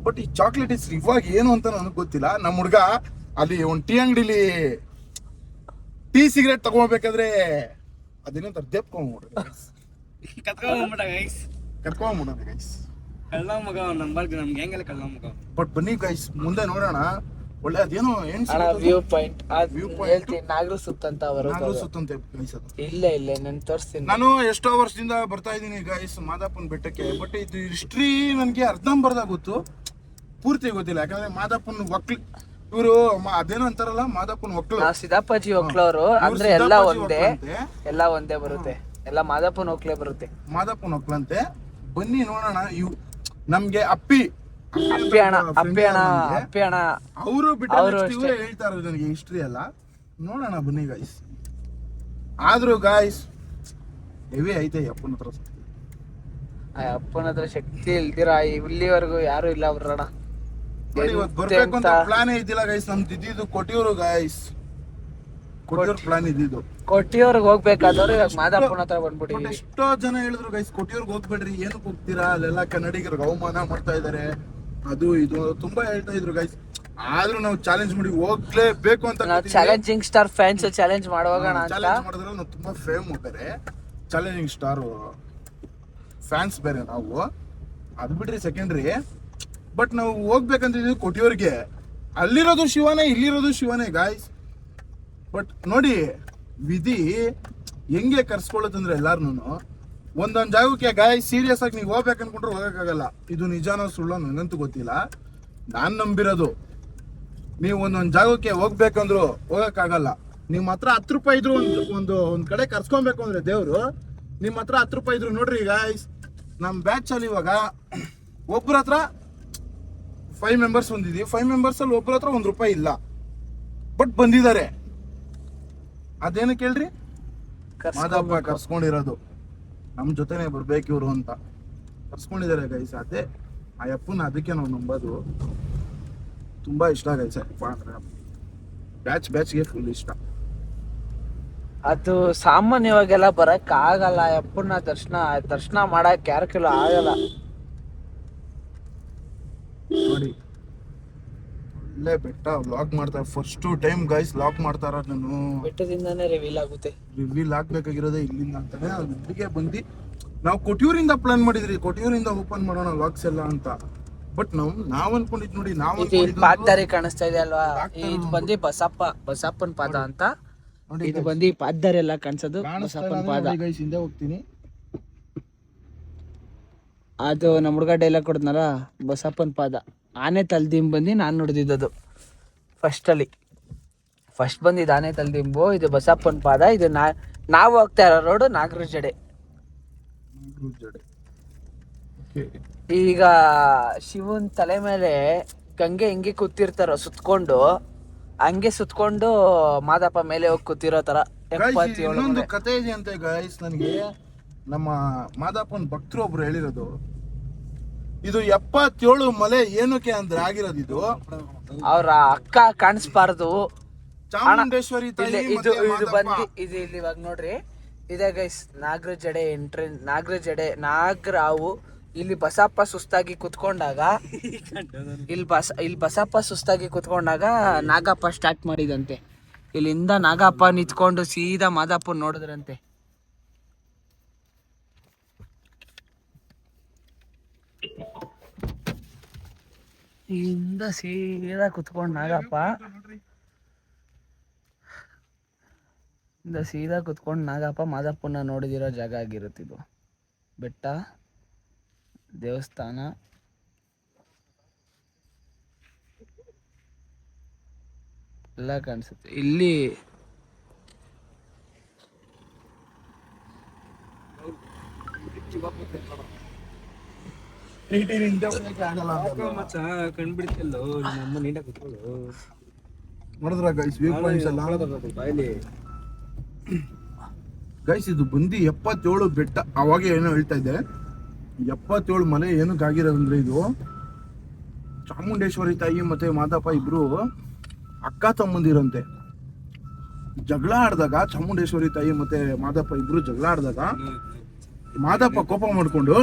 ಬಟ್ ಈ ಚಾಕ್ಲೇಟ್ ಹೆಸರು ಇವಾಗ ಏನು ಅಂತ ನನಗೆ ಗೊತ್ತಿಲ್ಲ. ನಮ್ಮ ಹುಡುಗ ಅಲ್ಲಿ ಒಂದು ಟೀ ಅಂಗಡಿಲಿ ಟೀ ಸಿಗರೇಟ್ ತಗೋಬೇಕಾದ್ರೆ ಅದೇನಂತಾರೆ ದೆಪ್ಕೊಂಡ್ಬಿಡ್ರಿ ಕತ್ಕೊಂಡ್ಬಿಡೋದು ಗೈಸ್. ಕಳ್ಳ ಮಗ ನಂಬರ್ಗೆ ನಮ್ಗೆ ಹೆಂಗೆಲ್ಲ ಕಳ್ಳ ಮಗ. ಬಟ್ ಬನ್ನಿ ಗೈಸ್, ಮುಂದೆ ನೋಡೋಣ. ಒಳ್ಳೆ ಅದೇನೋ ವ್ಯೂ ಪಾಯಿಂಟ್ ನಾಗರ ಸುತ್ತ ಅಂತ ಸುತ್ತಂತೆ ಗೈಸ್. ಅದು ಇಲ್ಲ ನಾನು ತೋರಿಸ್ತೀನಿ. ನಾನು ಎಷ್ಟೋ ವರ್ಷದಿಂದ ಬರ್ತಾ ಇದ್ದೀನಿ ಗೈಸ್ ಮಾದಾಪುರ ಬೆಟ್ಟಕ್ಕೆ. ಬಟ್ ಇದು ಹಿಸ್ಟ್ರಿ ನನಗೆ ಅರ್ಧಂಬರ್ಧ ಗೊತ್ತು, ಪೂರ್ತಿ ಗೊತ್ತಿಲ್ಲ. ಯಾಕಂದ್ರೆ ಮಾದಾಪುರ ಒಕ್ಲು ಇವರು ಅದೇನೋ ಅಂತಾರಲ್ಲ, ಮಾದಾಪುರ ಒಕ್ಲು. ಸಿದ್ದಪ್ಪಾಜಿ ಒಕ್ಲವರು ಅಂದ್ರೆ ಎಲ್ಲ ಒಂದೇ ಬರುತ್ತೆ. ಎಲ್ಲ ಮಾದಾಪುರ ಒಕ್ಲೆ ಬರುತ್ತೆ. ಮಾದಾಪುರ ಒಕ್ಲಂತೆ. ಬನ್ನಿ ನೋಡೋಣ. ಇವು ನಮ್ಗೆ ಅಪ್ಪಿ ಅಣ್ಣ ಅವರು ಬಿಟ್ಟು ಹೇಳ್ತಾ ಇರೋದು ನನಗೆ ಹಿಸ್ಟ್ರಿ ಎಲ್ಲ. ನೋಡೋಣ ಬನ್ನಿ ಗಾಯ್ಸ್. ಆದ್ರೂ ಗಾಯ್ಸ್ ಹೆವಿ ಐತೆ ಅಪ್ಪನ ಹತ್ರ. ಅಪ್ಪನ ಹತ್ರ ಶಕ್ತಿ ಇಲ್ದಿರಾ ಇಲ್ಲಿವರೆಗೂ ಯಾರು ಇಲ್ಲ ಅವ್ರಣ್ಣ. ಬರ್ಬೇಕು ಅಂತ ಪ್ಲಾನ್ ಇದ್ದಿಲ್ಲ ಗೈಸ್. ನಮ್ದು ಇದ್ದಿದ್ದು ಕೊಟ್ಟಿಯೂರು ಗಾಯ್ಸ್. ಕೊಟ್ಟಿಯೂರು ಪ್ಲಾನ್ ಇದ್ದಿದ್ದು. ಕೊಟ್ಟಿಯೂರ್ಗೆ ಹೋಗ್ಬೇಕಾದವ್ರು ಇವಾಗ ಮಾದಾಪುರ ಹತ್ರ ಬಂದ್ಬಿಟ್ಟು ಎಷ್ಟೋ ಜನ ಹೇಳಿದ್ರು ಗೈಸ್ ಕೊಟ್ಟಿಯೂರ್ಗೆ ಹೋಗ್ಬೇಡ್ರಿ, ಏನಕ್ಕೆ ಹೋಗ್ತೀರಾ, ಅಲ್ಲೆಲ್ಲ ಕನ್ನಡಿಗರಿಗೆ ಅವಮಾನ ಮಾಡ್ತಾ ಇದಾರೆ, ಅದು ಇದು ತುಂಬಾ ಹೇಳ್ತಾ ಇದ್ರು ಗೈಸ್. ಆದ್ರೂ ನಾವು ಚಾಲೆಂಜ್ ಮಾಡಿ ಹೋಗ್ಲೇಬೇಕು ಅಂತ. ಚಾಲೆಂಜಿಂಗ್ ಸ್ಟಾರ್ ಫ್ಯಾನ್ಸ್ ಚಾಲೆಂಜ್ ಮಾಡುವಾಗ ಚಾಲೆಂಜ್ ಮಾಡಿದ್ರೆ ನಾವು ತುಂಬಾ ಫೇಮ್ ಬೇರೆ, ಚಾಲೆಂಜಿಂಗ್ ಸ್ಟಾರ್ ಫ್ಯಾನ್ಸ್ ಬೇರೆ ನಾವು. ಅದು ಬಿಡ್ರಿ ಸೆಕೆಂಡ್ರಿ. ಬಟ್ ನಾವು ಹೋಗ್ಬೇಕಂತಿದ್ವಿ ಕೊಟ್ಟಿಯೂರ್ಗೆ. ಅಲ್ಲಿರೋದು ಶಿವನೇ, ಇಲ್ಲಿರೋದು ಶಿವನೇ ಗಾಯ್ಸ್. ಬಟ್ ನೋಡಿ ವಿಧಿ ಹೆಂಗೆ ಕರ್ಸ್ಕೊಳ್ಳೋದಂದ್ರೆ ಎಲ್ಲಾರ್ನು ಒಂದೊಂದು ಜಾಗಕ್ಕೆ ಗಾಯ್ಸ್ ಸೀರಿಯಸ್ ಆಗಿ ನೀವು ಹೋಗ್ಬೇಕು ಅನ್ಕೊಂಡ್ರೆ ಹೋಗಕ್ಕಾಗಲ್ಲ. ಇದು ನಿಜಾನೋ ಸುಳ್ಳೋ ನನಗಂತೂ ಗೊತ್ತಿಲ್ಲ. ನಾನು ನಂಬಿರೋದು ನೀವು ಒಂದೊಂದು ಜಾಗಕ್ಕೆ ಹೋಗ್ಬೇಕಂದ್ರು ಹೋಗಕ್ಕಾಗಲ್ಲ. ನಿಮ್ಮ ಹತ್ರ 10 ರೂಪಾಯಿ ಇದ್ರು ಒಂದು ಕಡೆ ಕರ್ಸ್ಕೊಬೇಕು ಅಂದ್ರೆ ದೇವ್ರು ನಿಮ್ಮ ಹತ್ರ 10 ರೂಪಾಯಿ ಇದ್ರು. ನೋಡ್ರಿ ಗಾಯ್ಸ್, ನಮ್ಮ ಬ್ಯಾಚ್ ಅಲ್ಲಿ ಇವಾಗ ಒಬ್ಬರ ಹತ್ರ 5 ಮೆಂಬರ್ಸ್ ಬಂದಿದ್ದೀವಿ. 5 ಮೆಂಬರ್ಸ್ ಅಲ್ಲಿ ಒಬ್ಬರ ಹತ್ರ 1 ರೂಪಾಯಿ ಇಲ್ಲ, ಬಟ್ ಬಂದಿದ್ದಾರೆ. ಅದೇನು ಕೇಳ್ರಿ, ಮಾದಪ್ಪ ಕರ್ಸ್ಕೊಂಡಿರೋದು ನಮ್ಮ ಜೊತೆನೆ ಬರ್ಬೇಕು ಇವರು ಅಂತ ಕರ್ಸ್ಕೊಂಡಿದ್ದಾರೆ ಗೈಸ್. ಅದೇ ಆ ಅಪ್ಪನ ಅದಕ್ಕೆ ನಾವು ನಂಬೋದು. ತುಂಬಾ ಇಷ್ಟ ಗೈಸ್ ಅಪ್ಪ ಅಂದ್ರೆ. ಬ್ಯಾಚ್ಗೆ ಫುಲ್ ಇಷ್ಟ. ಅದು ಸಾಮಾನ್ಯವಾಗೆಲ್ಲ ಬರಕ್ ಆಗಲ್ಲ. ಅಪ್ಪನ ದರ್ಶನ ಮಾಡಕ್ ಯಾರ ಕೆಲ ಆಗಲ್ಲ ನೋಡಿ. ಒಳ್ಳೆ ಬೆಟ್ಟ ವ್ಲಾಗ್ ಮಾಡ್ತಾರೆ. ಫಸ್ಟ್ ಟೈಮ್ ಗೈಸ್ ವ್ಲಾಗ್ ಮಾಡ್ತಾ ಇರೋದು ನಾನು. ಬೆಟ್ಟದಿಂದಾನೇ ರಿವೀಲ್ ಆಗುತ್ತೆ. ರಿವೀಲ್ ಆಗ್ಬೇಕಾಗಿರೋದೇ ಇಲ್ಲಿಂದ ಅಂತಾನೆ. ಇಲ್ಲಿಗೆ ಬಂದು ನಾವು ಕೊಟ್ಟಿಯೂರಿಂದ ಪ್ಲಾನ್ ಮಾಡಿದ್ರಿ, ಕೊಟ್ಟಿಯೂರಿಂದ ಓಪನ್ ಮಾಡೋಣ ವ್ಲಾಗ್ಸ್ ಎಲ್ಲ ಅಂತ. ಬಟ್ ನಾವ್ ಅನ್ಕೊಂಡಿದ್ ನೋಡಿ, ನಾವು ಪಾದದಾರಿ ಕಾಣಿಸ್ತಾ ಇದೆ ಅಲ್ವಾ, ಇದು ಬಂದು ಬಸಪ್ಪನ ಪಾದ ಅಂತ. ಇದು ಬಂದು ಪಾದದಾರಿ ಎಲ್ಲ ಕಾಣಿಸೋದು ಬಸಪ್ಪನ ಪಾದ. ಹಿಂದೆ ಹೋಗ್ತೀನಿ. ಅದು ನಮ್ಮ ಹುಡುಗ ಡೈಲಾಗ್ ಕೊಡ್ದ್ನಲ್ಲ, ಬಸಪ್ಪನ ಪಾದ. ಆನೆ ತಲ್ದಿಂಬು ಬಂದು ನಾನು ನೋಡ್ದಿದ್ದು ಫಸ್ಟ್ ಬಂದಿದ್ದು ಆನೆ ತಲ್ದಿಂಬು. ಇದು ಬಸಪ್ಪನ ಪಾದ. ಇದು ನಾವು ಹೋಗ್ತಾ ಇರೋ ರೋಡು ನಾಗರ ಜಡೆ. ಈಗ ಶಿವನ್ ತಲೆ ಮೇಲೆ ಗಂಗೆ ಹಿಂಗೆ ಕೂತಿರ್ತಾರ ಸುತ್ಕೊಂಡು, ಹಂಗೆ ಸುತ್ಕೊಂಡು ಮಾದಪ್ಪ ಮೇಲೆ ಹೋಗಿ ಕೂತಿರೋ ತರ. ಇನ್ನೊಂದು ಕತೆ ಇದೆ ಅಂತೆ ಗೈಸ್. ನನಗೆ ನಮ್ಮ ಮಾದಪ್ಪನ ಭಕ್ತರು ಒಬ್ರು ಹೇಳಿರೋದು, ಇದು 77 ಮಲೆ ಏನಕ್ಕೆ ಅಂದ್ರೆ ಆಗಿರೋದು. ಇದು ಅವ್ರ ಅಕ್ಕ ಕಾಣಿಸ್ಬಾರ್ದು, ಚಾಮುಂಡೇಶ್ವರಿ ತಾಯಿ. ಇದು ಬಂದು ಇದು ಇಲ್ಲಿ ಇವಾಗ ನೋಡ್ರಿ, ಇದೇ ಗೈಸ್ ನಾಗರ ಜಡೆ ಎಂಟ್ರೆನ್ಸ್. ನಾಗರ ಹಾವು. ಇಲ್ಲಿ ಬಸಪ್ಪ ಸುಸ್ತಾಗಿ ಕುತ್ಕೊಂಡಾಗ ಇಲ್ಲಿ ಬಸಪ್ಪ ಸುಸ್ತಾಗಿ ಕುತ್ಕೊಂಡಾಗ ನಾಗಪ್ಪ ಸ್ಟಾರ್ಟ್ ಮಾಡಿದಂತೆ. ಇಲ್ಲಿಂದ ನಾಗಪ್ಪ ನಿಂತ್ಕೊಂಡು ಸೀದಾ ಮಾದಪ್ಪ ನೋಡಿದ್ರಂತೆ. ಇಲ್ಲಿಂದ ಸೀದಾ ಕುತ್ಕೊಂಡು ನಾಗಪ್ಪ ಮಾದಪ್ಪನ ನೋಡಿದಿರೋ ಜಾಗ ಆಗಿರುತ್ತಿದ್ದು. ಬೆಟ್ಟ, ದೇವಸ್ಥಾನ, ಎಲ್ಲ ಕಾಣಿಸುತ್ತೆ ಇಲ್ಲಿ. ಕಂಡ್ಬಿಡ್ತಿಲ್ಲೋ ನಮ್ಮ ನೀಟಾಗಿ ಕುತ್ಕೊಳ್ಳು. ನೋಡಿದ್ರ ಗೈಸ್ ವ್ಯೂ ಪಾಯಿಂಟ್ಸ್ ಎಲ್ಲ ಬಾಯ್ಲಿ ಗೈಸ್. ಇದು ಬಂದು 77 ಬೆಟ್ಟ. ಅವಾಗ ಏನೋ ಹೇಳ್ತಾ ಇದ್ದೆ, 77 ಮನೆ ಏನಕ್ಕೆ ಆಗಿರೋದಂದ್ರೆ ಇದು ಚಾಮುಂಡೇಶ್ವರಿ ತಾಯಿ ಮತ್ತೆ ಮಾದಪ್ಪ ಇಬ್ರು ಅಕ್ಕ ತಮ್ಮಂದಿರಂತೆ. ಜಗಳ ಆಡಿದಾಗ ಚಾಮುಂಡೇಶ್ವರಿ ತಾಯಿ ಮತ್ತೆ ಮಾದಪ್ಪ ಇಬ್ರು ಜಗಳ ಆಡಿದಾಗ ಮಾದಪ್ಪ ಕೋಪ ಮಾಡ್ಕೊಂಡು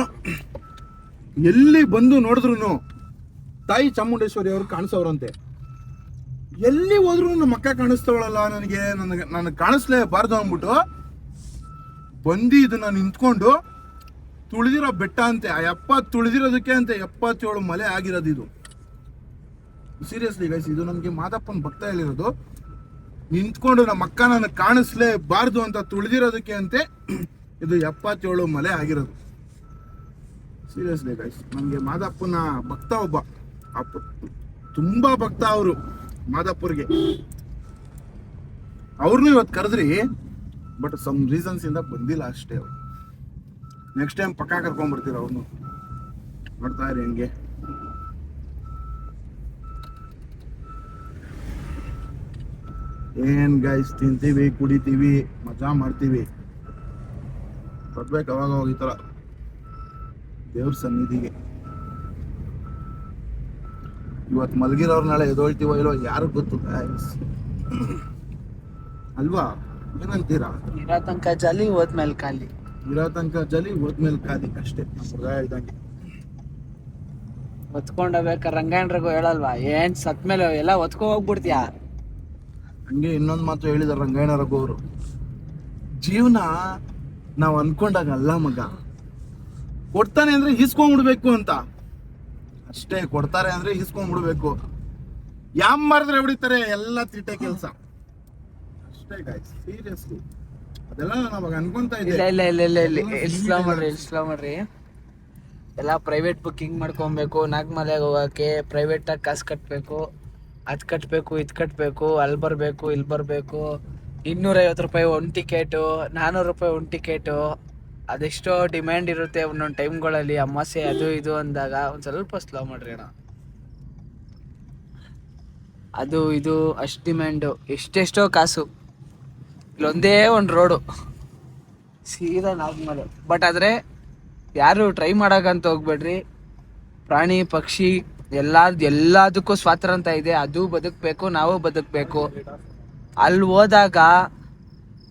ಎಲ್ಲಿ ಬಂದು ನೋಡಿದ್ರು ತಾಯಿ ಚಾಮುಂಡೇಶ್ವರಿ ಅವ್ರು ಕಾಣಿಸೋರಂತೆ. ಎಲ್ಲಿ ಹೋದ್ರು ನಮ್ಮ ಅಕ್ಕ ಕಾಣಿಸ್ತವಳಲ್ಲ, ನನಗೆ ಕಾಣಿಸ್ಲೇಬಾರ್ದು ಅಂದ್ಬಿಟ್ಟು ಬಂದು ಇದನ್ನ ನಿಂತ್ಕೊಂಡು ತುಳಿದಿರೋ ಬೆಟ್ಟ ಅಂತೆ. ಆ 70 ತುಳಿದಿರೋದಕ್ಕೆ ಅಂತೆ 77 ಮಲೆ ಆಗಿರೋದು ಇದು. ಸೀರಿಯಸ್ಲಿ ಗೈಸ್, ಇದು ನಮ್ಗೆ ಮಾದಪ್ಪನ ಭಕ್ತ ಹೇಳಿರೋದು. ನಿಂತ್ಕೊಂಡು ನಮ್ಮ ಅಕ್ಕ ನನಗೆ ಕಾಣಿಸ್ಲೇಬಾರ್ದು ಅಂತ ತುಳಿದಿರೋದಕ್ಕೆ ಅಂತೆ ಇದು 77 ಮಲೆ ಆಗಿರೋದು. ಸೀರಿಯಸ್ಲಿ ಗೈಸ್, ನಮ್ಗೆ ಮಾದಪ್ಪನ ಭಕ್ತ ಒಬ್ಬ ತುಂಬಾ ಭಕ್ತ ಅವರು ಮಾದಪ್ಪರಿಗೆ. ಅವ್ರನ್ನೂ ಇವತ್ತು ಕರೆದ್ರಿ, ಬಟ್ ಸಮ್ ರೀಸನ್ಸ್ ಇಂದ ಬಂದಿಲ್ಲ ಅಷ್ಟೇ. ಅವ್ರು ನೆಕ್ಸ್ಟ್ ಟೈಮ್ ಪಕ್ಕ ಕರ್ಕೊಂಡ್ಬರ್ತೀರ ಅವ್ರನ್ನು. ನೋಡ್ತಾ ಇರಿ ಹೆಂಗೆ. ಏನ್ ಗೈಸ್, ತಿಂತೀವಿ ಕುಡಿತೀವಿ ಮಜಾ ಮಾಡ್ತೀವಿ. ಬರ್ಬೇಕು ಅವಾಗ ಈ ತರ ದೇವ್ರ ಸನ್ನಿಧಿಗೆ. ಇವತ್ತು ಮಲಗಿರೋರ್ ನಾಳೆ ಎದೊಳ್ತೀವೋ ಇಲ್ಲೋ ಯಾರು ಗೊತ್ತು ಗೈಸ್, ಅಲ್ವಾ? ಏನಂತೀರಾ? ಇರೋ ತನಕ ಜಾಲಿ ಹೋದ್ಮೇಲೆ ಖಾಲಿ. ಇರೋ ತನಕ ಜಲಿ ಹೋದ್ಮೇಲೆ ಖಾಲಿ ಅಷ್ಟೇ. ಹುಡುಗ ಹೇಳ್ದಂಗೆ ಹೊತ್ಕೊಂಡೋಗ್ಬೇಕಾರೆ ರಂಗಾಯಣರಿಗೂ ಹೇಳಲ್ವಾ, ಏನ್ ಸತ್ಮೇಲೆ ಎಲ್ಲ ಹೊತ್ಕೊ ಹೋಗ್ಬಿಡ್ತೀಯಾ? ಹಂಗೆ ಇನ್ನೊಂದು ಮಾತು ಹೇಳಿದಾರೆ ರಂಗಾಯಣ ರಘು ಅವರು, ಜೀವನ ನಾವು ಅನ್ಕೊಂಡಾಗ ಅಲ್ಲ ಮಗ, ಕೊಡ್ತಾನೆ ಅಂದ್ರೆ ಈಸ್ಕೊಂಡ್ಬಿಡ್ಬೇಕು ಅಂತ ಅಷ್ಟೇ. ಕೊಡ್ತಾರೆ ಅಂದ್ರೆ ಈಸ್ಕೊಂಡ್ಬಿಡ್ಬೇಕು. ಯಾಮ್ ಮಾರಿದ್ರೆ ಹೊಡಿತಾರೆ, ಎಲ್ಲ ತಿಟ್ಟೆ ಕೆಲಸ ಅಷ್ಟೇ ಗಾಯ್ಸ್. ಸೀರಿಯಸ್ಲಿ ಅದೆಲ್ಲ ನಾವಾಗ ಅನ್ಕೊಂತ ಇಲ್ಲ ಇದ್ದೆ. ಇಲ್ಲ ಇಲ್ಲ ಇಲ್ಲ ಇಲ್ಲ ಇನ್ಸ್ಲಾ ಮಾಡ್ರಿ. ಎಲ್ಲ ಪ್ರೈವೇಟ್ ಬುಕ್ಕಿಂಗ್ ಮಾಡ್ಕೊಬೇಕು. ನಾಗಮಲೆಗೆ ಹೋಗಕ್ಕೆ ಪ್ರೈವೇಟ್ ಆಗಿ ಕಾಸು ಕಟ್ಟಬೇಕು. ಅದ್ ಕಟ್ಟಬೇಕು, ಇದ್ ಕಟ್ಟಬೇಕು, ಅಲ್ಲಿ ಬರಬೇಕು, ಇಲ್ಲಿ ಬರಬೇಕು. 250 ರೂಪಾಯಿ ಒಂದು ಟಿಕೆಟು, 400 ರೂಪಾಯಿ ಒಂದು ಟಿಕೆಟು. ಅದೆಷ್ಟೋ ಡಿಮ್ಯಾಂಡ್ ಇರುತ್ತೆ ಒಂದೊಂದು ಟೈಮ್ಗಳಲ್ಲಿ, ಅಮಾಸೆ ಅದು ಇದು ಅಂದಾಗ. ಒಂದು ಸ್ವಲ್ಪ ಸ್ಲೋ ಮಾಡ್ರಿ ಅಣ್ಣ. ಅದು ಇದು ಅಷ್ಟು ಡಿಮ್ಯಾಂಡು, ಎಷ್ಟೆಷ್ಟೋ ಕಾಸು. ಇಲ್ಲೊಂದೇ ಒಂದು ರೋಡು ಸೀದಾ ನಾಗಮಲೆ. ಬಟ್ ಆದರೆ ಯಾರು ಟ್ರೈ ಮಾಡೋಕ್ಕಂತ ಹೋಗ್ಬೇಡ್ರಿ. ಪ್ರಾಣಿ ಪಕ್ಷಿ ಎಲ್ಲದಕ್ಕೂ ಸ್ವಾತಂತ್ರ್ಯ ಇದೆ. ಅದು ಬದುಕಬೇಕು, ನಾವು ಬದುಕಬೇಕು. ಅಲ್ಲಿ ಹೋದಾಗ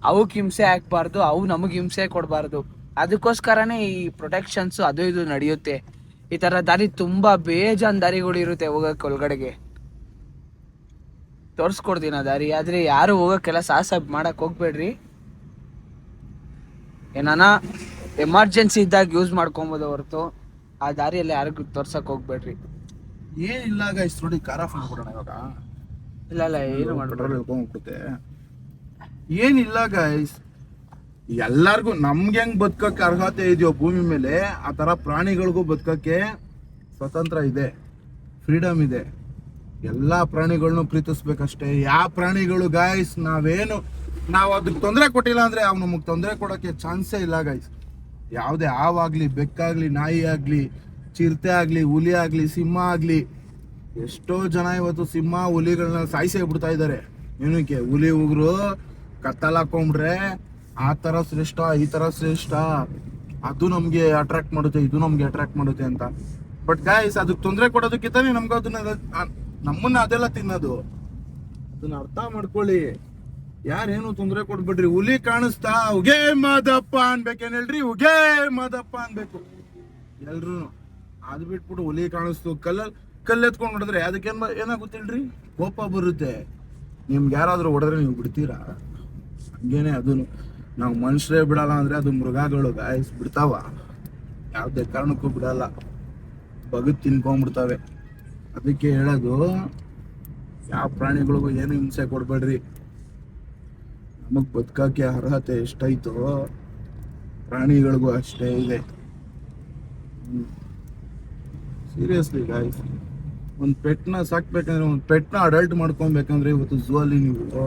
ಅವಕ್ಕೆ ಹಿಂಸೆ ಹಾಕ್ಬಾರ್ದು, ಅವು ನಮಗೆ ಹಿಂಸೆ ಕೊಡಬಾರ್ದು. ಅದಕ್ಕೋಸ್ಕರನೇ ಈ ಪ್ರೊಟೆಕ್ಷನ್ಸು ಅದು ಇದು ನಡೆಯುತ್ತೆ. ಈ ಥರ ದಾರಿ ತುಂಬ ಬೇಜಾನ್ ದಾರಿಗಳು ಇರುತ್ತೆ ಹೋಗೋಕ್ಕೆ. ಒಳಗಡೆಗೆ ತೋರಿಸ್ಕೊಡ್ತೀನಿ ಆ ದಾರಿ. ಆದರೆ ಯಾರು ಹೋಗೋಕ್ಕೆಲ್ಲ ಸಾಹಸ ಮಾಡಕ್ಕೆ ಹೋಗ್ಬೇಡ್ರಿ. ಏನಾನ ಎಮರ್ಜೆನ್ಸಿ ಇದ್ದಾಗ ಯೂಸ್ ಮಾಡ್ಕೊಬೋದು ಹೊರತು ಆ ದಾರಿಯಲ್ಲಿ ಯಾರಿಗೂ ತೋರ್ಸಕ್ಕೆ ಹೋಗ್ಬೇಡ್ರಿ. ಏನಿಲ್ಲ ಗೈಸ್, ನೋಡಿ ಕಾರ್ ಆಫ್ ಮಾಡ್ಬಿಡೋಣ ಇವಾಗ. ಇಲ್ಲ ಇಲ್ಲ ಏನು ಪೆಟ್ರೋಲ್ ಹೋಗ್ಬಿಡುತ್ತೆ. ಏನಿಲ್ಲ ಗೈಸ್, ಎಲ್ಲಾರ್ಗು ನಮ್ಗೆ ಹೆಂಗ್ ಬದುಕಕ್ಕೆ ಅರ್ಹತೆ ಇದೆಯೋ ಭೂಮಿ ಮೇಲೆ, ಆ ತರ ಪ್ರಾಣಿಗಳಿಗೂ ಬದುಕಕ್ಕೆ ಸ್ವತಂತ್ರ ಇದೆ, ಫ್ರೀಡಮ್ ಇದೆ. ಎಲ್ಲಾ ಪ್ರಾಣಿಗಳನ್ನೂ ಪ್ರೀತಿಸ್ಬೇಕಷ್ಟೇ. ಯಾವ ಪ್ರಾಣಿಗಳು ಗೈಸ್ ನಾವು ಅದಕ್ಕೆ ತೊಂದರೆ ಕೊಟ್ಟಿಲ್ಲ ಅಂದ್ರೆ ಅವ್ ನಮಗ್ ತೊಂದರೆ ಕೊಡೋಕೆ ಚಾನ್ಸೇ ಇಲ್ಲ ಗೈಸ್. ಯಾವುದೇ ಹಾವಾಗ್ಲಿ, ಬೆಕ್ಕಾಗ್ಲಿ, ನಾಯಿ ಆಗ್ಲಿ, ಚಿರತೆ ಆಗ್ಲಿ, ಹುಲಿ ಆಗ್ಲಿ, ಸಿಂಹ ಆಗ್ಲಿ, ಎಷ್ಟೋ ಜನ ಇವತ್ತು ಸಿಂಹ ಹುಲಿಗಳನ್ನ ಸಾಯಿಸೇ ಬಿಡ್ತಾ ಇದ್ದಾರೆ. ಏನಕ್ಕೆ? ಹುಲಿ ಉಗ್ರು ಕತ್ತಲ್ ಹಾಕೊಂಡ್ರೆ ಆ ತರ ಶ್ರೇಷ್ಠ, ಈ ತರ ಶ್ರೇಷ್ಠ, ಅದು ನಮ್ಗೆ ಅಟ್ರಾಕ್ಟ್ ಮಾಡುತ್ತೆ, ಇದು ನಮ್ಗೆ ಅಟ್ರಾಕ್ಟ್ ಮಾಡುತ್ತೆ ಅಂತ. ಬಟ್ ಗಾಯ್ಸ್, ಅದಕ್ಕೆ ತೊಂದರೆ ಕೊಡೋದಕ್ಕಿಂತಾನೆ ನಮ್ಗೆ ನಮ್ಮನ್ನ ಅದೆಲ್ಲ ತಿನ್ನೋದು. ಅದನ್ನ ಅರ್ಥ ಮಾಡ್ಕೊಳ್ಳಿ. ಯಾರೇನು ತೊಂದರೆ ಕೊಡ್ಬಿಡ್ರಿ. ಹುಲಿ ಕಾಣಿಸ್ತಾ ಉಗೇ ಮಾದಪ್ಪ ಅನ್ಬೇಕೇನ್ ಹೇಳ್ರಿ? ಉಗೇ ಮಾದಪ್ಪ ಅನ್ಬೇಕು ಎಲ್ರು. ಅದು ಬಿಟ್ಬಿಟ್ಟು ಹುಲಿ ಕಾಣಿಸ್ತು ಕಲ್ಲೆತ್ಕೊಂಡು ಹೊಡೆದ್ರೆ ಅದಕ್ಕೇನ್ ಏನಾಗುತ್ತಿಲ್ರಿ? ಕೋಪ ಬರುತ್ತೆ. ನಿಮ್ಗೆ ಯಾರಾದ್ರೂ ಹೊಡೆದ್ರೆ ನೀವು ಬಿಡ್ತೀರಾ? ಹಂಗೇನೆ ಅದನ್ನು. ನಾವು ಮನುಷ್ಯರೇ ಬಿಡಲ್ಲ ಅಂದ್ರೆ ಅದು ಮೃಗಗಳು ಗಾಯಸ್ ಬಿಡ್ತಾವ? ಯಾವುದೇ ಕಾರಣಕ್ಕೂ ಬಿಡಲ್ಲ, ಬಗದ್ ತಿನ್ಕೊಂಡ್ಬಿಡ್ತಾವೆ. ಅದಕ್ಕೆ ಹೇಳೋದು, ಯಾವ ಪ್ರಾಣಿಗಳಿಗೂ ಏನು ಹಿಂಸೆ ಕೊಡ್ಬೇಡ್ರಿ. ನಮಗ್ ಬದುಕಕ್ಕೆ ಅರ್ಹತೆ ಎಷ್ಟೈತೋ ಪ್ರಾಣಿಗಳಿಗೂ ಅಷ್ಟೇ ಇದೆ. ಸೀರಿಯಸ್ಲಿ ಗಾಯ್ಸ್, ಒಂದು ಪೆಟ್ನ ಸಾಕ್ಬೇಕಂದ್ರೆ, ಒಂದು ಪೆಟ್ನ ಅಡಲ್ಟ್ ಮಾಡ್ಕೊಬೇಕಂದ್ರೆ ಇವತ್ತು ಝೂ ಅಲ್ಲಿ ನೀವು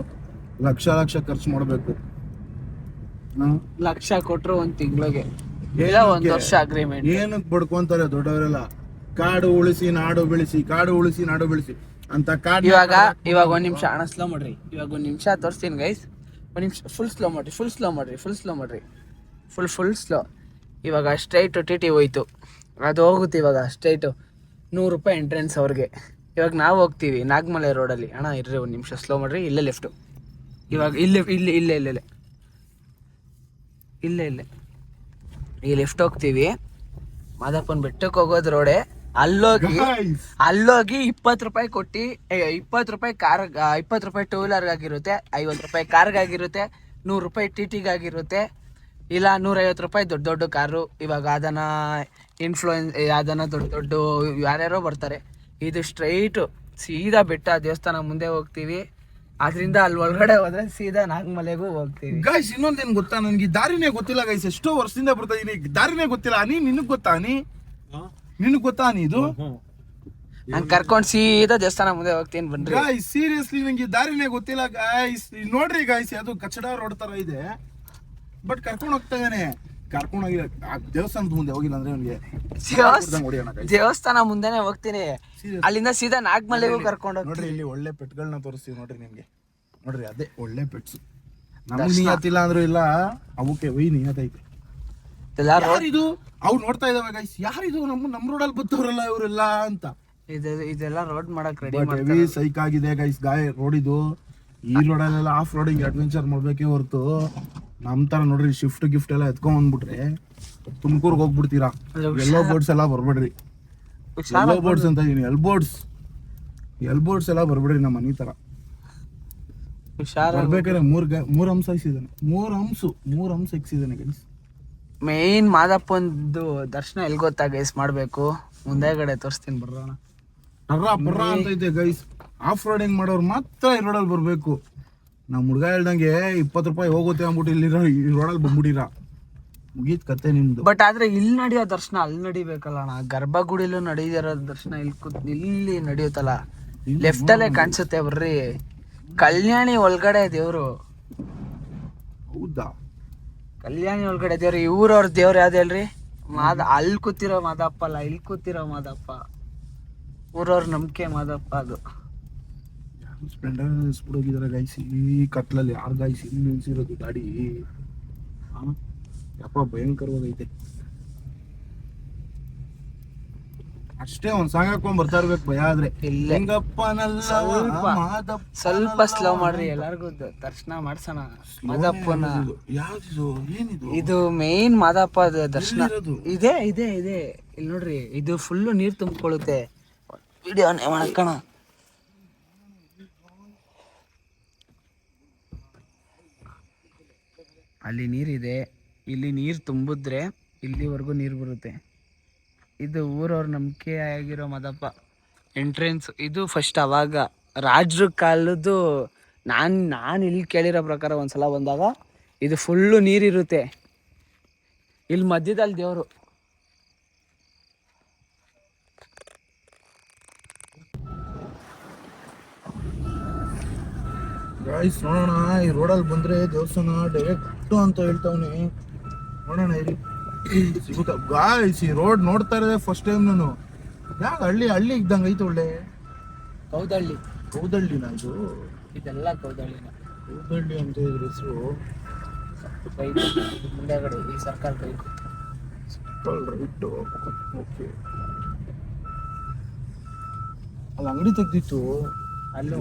ಲಕ್ಷ ಖರ್ಚು ಮಾಡಬೇಕು. ಲಕ್ಷ ಕೊಟ್ರು ಒಂದ್ ತಿಂಗಳಿಗೆ, ಇಲ್ಲ ಒಂದ್ ವರ್ಷ ಅಗ್ರಿಮೆಂಟ್. ಏನಕ್ಕೆ ಬಡ್ಕೊಂತಾರೆ ದೊಡ್ಡವರೆಲ್ಲ? ಕಾಡು ಉಳಿಸಿ ನಾಡು ಬೆಳೆಸಿ, ಕಾಡು ಉಳಿಸಿ ನಾಡು ಬೆಳೆಸಿ ಅಂತ ಕಾಡು. ಇವಾಗ ಒಂದ್ ನಿಮಿಷ ಅಣ್ಣ ಸ್ಲೋ ಮಾಡ್ರಿ. ಇವಾಗ ಒಂದ್ ನಿಮಿಷ ತೋರಿಸ್ತೀನಿ ಗೈಸ್. ಒಂದ್ ನಿಮಿಷ ಫುಲ್ ಸ್ಲೋ ಮಾಡ್ರಿ. Full slow. ಇವಾಗ ಸ್ಟ್ರೈಟ್ ಟಿ ಹೋಯ್ತು, ಅದು ಹೋಗುತ್ತೆ. ಇವಾಗ ಸ್ಟ್ರೈಟು 100 ರೂಪಾಯಿ ಎಂಟ್ರೆನ್ಸ್ ಅವ್ರಿಗೆ. ಇವಾಗ ನಾವು ಹೋಗ್ತೀವಿ ನಾಗಮಲೆ ರೋಡಲ್ಲಿ. ಅಣ್ಣ ಇರ್ರಿ ಒಂದು ನಿಮಿಷ ಸ್ಲೋ ಮಾಡ್ರಿ. ಇಲ್ಲೇ ಲೆಫ್ಟು. ಇವಾಗ ಇಲ್ಲೇ ಈ ಲೆಫ್ಟ್ ಹೋಗ್ತೀವಿ. ಮಾದಪ್ಪನ ಬೆಟ್ಟಕ್ಕೆ ಹೋಗೋದು ರೋಡೆ. ಅಲ್ಲೋಗಿ 20 ರೂಪಾಯಿ ಕೊಟ್ಟು 20 ರೂಪಾಯಿ ಕಾರ್, 20 ರೂಪಾಯಿ ಟೂ ವೀಲರ್ಗಾಗಿರುತ್ತೆ, 50 ರೂಪಾಯಿ ಕಾರ್ಗಾಗಿರುತ್ತೆ, 100 ರೂಪಾಯಿ ಟಿಟಿಗಾಗಿರುತ್ತೆ, ಇಲ್ಲ 150 ರೂಪಾಯಿ ದೊಡ್ಡ ಕಾರು. ಇವಾಗ ಅದನ್ನ ಅದನ್ನ ದೊಡ್ಡ ಯಾರ್ಯಾರೋ ಬರ್ತಾರೆ. ಇದು ಸ್ಟ್ರೈಟು ಸೀದಾ ಬೆಟ್ಟ ದೇವಸ್ಥಾನ ಮುಂದೆ ಹೋಗ್ತೀವಿ. ಅದರಿಂದ ಅಲ್ಲಿ ಒಳಗಡೆ ಹೋದ್ರೆ ಸೀದಾ ನಾಗಮಲೆಗೂ ಹೋಗ್ತೀವಿ. ಗೈಸ್ ಇನ್ನೊಂದೇನು ಗೊತ್ತಾ, ನನಗೆ ದಾರಿನೇ ಗೊತ್ತಿಲ್ಲ ಗೈಸ್. ಎಷ್ಟೋ ವರ್ಷದಿಂದ ಬರ್ತಾ ಇದೀನಿ, ದಾರಿನೇ ಗೊತ್ತಿಲ್ಲ. ನಿನಗೆ ಗೊತ್ತಾ? ನಿನಗೆ ಗೊತ್ತಾ ಇದು? ನಾನು ಕರ್ಕೊಂಡು ಸೀದಾ ದೇವಸ್ಥಾನ ಮುಂದೆ ಹೋಗ್ತೀನಿ ಬನ್ರಿ. ಗೈಸ್ ಸೀರಿಯಸ್ಲಿ ನಂಗೆ ದಾರಿನೇ ಗೊತ್ತಿಲ್ಲ ಗೈಸ್. ನೋಡ್ರಿ ಗೈಸ್, ಅದು ಕಚಡ ರೋಡ್ ತರ ಇದೆ, ಬಟ್ ಕರ್ಕೊಂಡು ಹೋಗ್ತಾ ಇದ್ದಾನೆ. ಕರ್ಕೊಂಡು ಹೋಗಿಲ್ಲ, ದೇವಸ್ಥಾನದ ಮುಂದೆ ಹೋಗಿಲ್ಲ ಅಂದ್ರೆ ಅವನಿಗೆ ದೇವಸ್ಥಾನ ಮುಂದೆನೆ ಹೋಗ್ತೀನಿ. ಅಲ್ಲಿಂದ ಸೀದಾ ನಾಗಮಲೆಗೂ ಕರ್ಕೊಂಡು ನೋಡ್ರಿ. ಇಲ್ಲಿ ಒಳ್ಳೆ ಪೆಟ್ಗಳನ್ನ ತೋರಿಸ್ತೀವಿ ನೋಡ್ರಿ ನಿಮ್ಗೆ. ನೋಡ್ರಿ ಅದೇ ಒಳ್ಳೆ ಪೆಟ್ಸ್. ನಮ್ಗೆ ನಿಯತ್ತಿಲ್ಲ ಅಂದ್ರೂ ಇಲ್ಲ, ಅವಕ್ಕೆ ವೈ ನಿಯತೈತೆ. ಯಾರಿದು? ಅವು ನೋಡ್ತಾ ಇದಾವೆ ಗೈಸ್, ಯಾರಿದು? ನಮ್ಮ ರೋಡಲ್ಲಿ ಬತ್ತವ್ರಲ್ಲ ಇವರೆಲ್ಲ ಅಂತ. ಇದೆಲ್ಲ ರೋಡ್ ಮಾಡಕ್ ರೆಡಿ ಹೆವಿ ಸೈಕ್ ಆಗಿದೆ ಗೈಸ್ ರೋಡ್ ಇದು. ಈ ರೋಡಲ್ಲೆಲ್ಲ ಆಫ್ ರೋಡಿಂಗ್ ಅಡ್ವೆಂಚರ್ ಮಾಡ್ಬೇಕೇ ಹೊರತು ನಮ್ ತರ ನೋಡ್ರಿ ಶಿಫ್ಟ್ ಗಿಫ್ಟ್ ಎಲ್ಲ ಎತ್ಕೊಂಡ್ ಬಂದ್ಬಿಟ್ರೆ ತುಮಕೂರ್ಗೆ ಹೋಗ್ಬಿಡ್ತೀರಾ. ಎಲ್ಲೋ ಬೋರ್ಡ್ಸ್ ಎಲ್ಲ ಬರ್ಬೇಡ್ರಿ. ಎಲ್ಲೋ ಬೋರ್ಡ್ಸ್ ಅಂತ ಇದೀನಿ, ಎಲ್ಬೋರ್ಡ್ಸ್ ಎಲ್ಲ ಬರ್ಬೇಡ್ರಿ. ನಮ್ಮ ಮನೆ ತರ ಬರ್ಬೇಕಾದ್ರೆ ಮೂರ್ ಹಂಸ ಇಕ್ಸಿದಾನೆ. ಮೂರ್ ಹಂಸ ಇಕ್ಸಿದಾನೆ ಗೈಸ್. ಮೇನ್ ಮಾದಪ್ಪಂದು ದರ್ಶನ ಎಲ್ಲಿ ಗೊತ್ತಾ ಗೈಸ್ ಮಾಡ್ಬೇಕು? ಮುಂದೆಗಡೆ ತೋರಿಸ್ತೀನಿ ಬರೋಣ. ಪರ್ರ ಅಂತ ಐತೆ ಗೈಸ್. ಆಫ್ ರೋಡಿಂಗ್ ಮಾಡೋರು ಮಾತ್ರ ಈ ರೋಡಲ್ಲಿ ಬರ್ಬೇಕು. ನಮ್ಮ ಹುಡುಗ ಹೇಳ್ದಂಗೆ 20 ರೂಪಾಯಿ ಹೋಗುತ್ತೆ ಅಂದ್ಬಿಟ್ಟು ಈ ರೋಡಲ್ಲಿ ಬಂದ್ಬಿಟ್ಟಿರ, ಮುಗೀತ್ ಕತೆ ನಿಮ್ದು. ಬಟ್ ಆದ್ರೆ ಇಲ್ಲಿ ನಡೆಯೋ ದರ್ಶನ ಅಲ್ಲಿ ನಡಿಬೇಕಲ್ಲ ಅಣ್ಣ. ಗರ್ಭಗುಡಿಲೂ ನಡೀದಿರೋ ದರ್ಶನ ಇಲ್ಲಿ ನಡೆಯುತ್ತಲ್ಲ, ಲೆಫ್ಟ್ ಅಲ್ಲೇ ಕಾಣಿಸುತ್ತೆ ಬರ್ರಿ. ಕಲ್ಯಾಣಿ ಒಳಗಡೆ ದೇವ್ರು. ಹೌದಾ? ಕಲ್ಯಾಣಿ ಒಳಗಡೆ ದೇವ್ರು. ಇವ್ರವ್ರ ದೇವ್ರು ಯಾವ್ದು ಹೇಳ್ರಿ? ಅಲ್ಲಿ ಕೂತಿರೋ ಮಾದಪ್ಪ ಅಲ್ಲ, ಇಲ್ಲಿ ಕೂತಿರೋ ಮಾದಪ್ಪ. ಊರವ್ರ ನಂಬಿಕೆ ಮಾದಪ್ಪ ಅದು. ಸ್ಪ್ಲೆಂಡರ್ ಹೋಗಿದಾರೆ ಗೈಸ್ ಈ ಕತ್ಲಲ್ಲಿ. ಯಾರು ಗೈಸ್ ಇಲ್ಲಿ ನಿಲ್ಸಿರೋದು ಗಾಡಿ? ಯಪ್ಪ ಭಯಂಕರವಾಗೈತೆ. ಅಷ್ಟೇ ಒಂದ್ ಸಾಂಗ್ ಹಾಕೊಂಡ್ ಬರ್ತಾ ಇರ್ಬೇಕು ಭಯ ಆದ್ರೆ. ಸ್ವಲ್ಪ ಸ್ಲೋ ಮಾಡ್ರಿ, ಎಲ್ಲಾರ್ಗು ದರ್ಶನ ಮಾಡ್ಸೋಣ ಮಾದಪ್ಪನ. ಯಾವ್ದು ಏನಿದು? ಇದು ಮೇನ್ ಮಾದಪ್ಪ ದರ್ಶನ. ಇದೆ ಇಲ್ಲಿ ನೋಡ್ರಿ. ಇದು ಫುಲ್ಲು ನೀರ್ ತುಂಬಿಕೊಳ್ಳುತ್ತೆ. ವಿಡಿಯೋ ಮಾಡಕ್ಕಣ. ಅಲ್ಲಿ ನೀರಿದೆ, ಇಲ್ಲಿ ನೀರು ತುಂಬಿದ್ರೆ ಇಲ್ಲಿವರೆಗೂ ನೀರು ಬರುತ್ತೆ. ಇದು ಊರವ್ರ ನಂಬಿಕೆ ಆಗಿರೋ ಮಾದಪ್ಪ ಎಂಟ್ರೆನ್ಸ್. ಇದು ಫಸ್ಟ್ ಅವಾಗ ರಾಜ್ರ ಕಾಲದ್ದು. ನಾನು ಇಲ್ಲಿ ಕೇಳಿರೋ ಪ್ರಕಾರ ಒಂದ್ಸಲ ಬಂದಾಗ ಇದು ಫುಲ್ಲು ನೀರಿರುತ್ತೆ. ಇಲ್ಲಿ ಮಧ್ಯದಲ್ಲಿ ದೇವರು. ಗಾಯ್ಸ್ ನೋಡೋಣ, ಈ ರೋಡಲ್ಲಿ ಬಂದ್ರೆ ದೇವಸ್ಥಾನ ಡೈರೆಕ್ಟ್ ಅಂತ ಹೇಳ್ತಾವನಿ. ನೋಡೋಣ ಇಲ್ಲಿ ಸಿಗುತ್ತಾ ಗಾಯ್ಸ್. ಈ ರೋಡ್ ನೋಡ್ತಾ ಇರೋದೇ ಫಸ್ಟ್ ಟೈಮ್ ನಾನು. ಯಾಕೆ ಹಳ್ಳಿ ಇದ್ದಂಗೆ ಐತೆ ಒಳ್ಳೆ. ಕೌದಳ್ಳಿನ ಇದು? ಇದೆಲ್ಲ ಕೌದಳ್ಳಿನ. ಕೌದಳ್ಳಿ ಅಂತ ಇದ್ರ ಹೆಸರು. ಮುಂದೆಗಡೆ ಈ ಸರ್ಕಲ್ ರೈಟ್. ಓಕೆ. ಅಲ್ಲಿ ಅಂಗಡಿ ತೆಗ್ದಿತ್ತು. ಅಲ್ಲಿ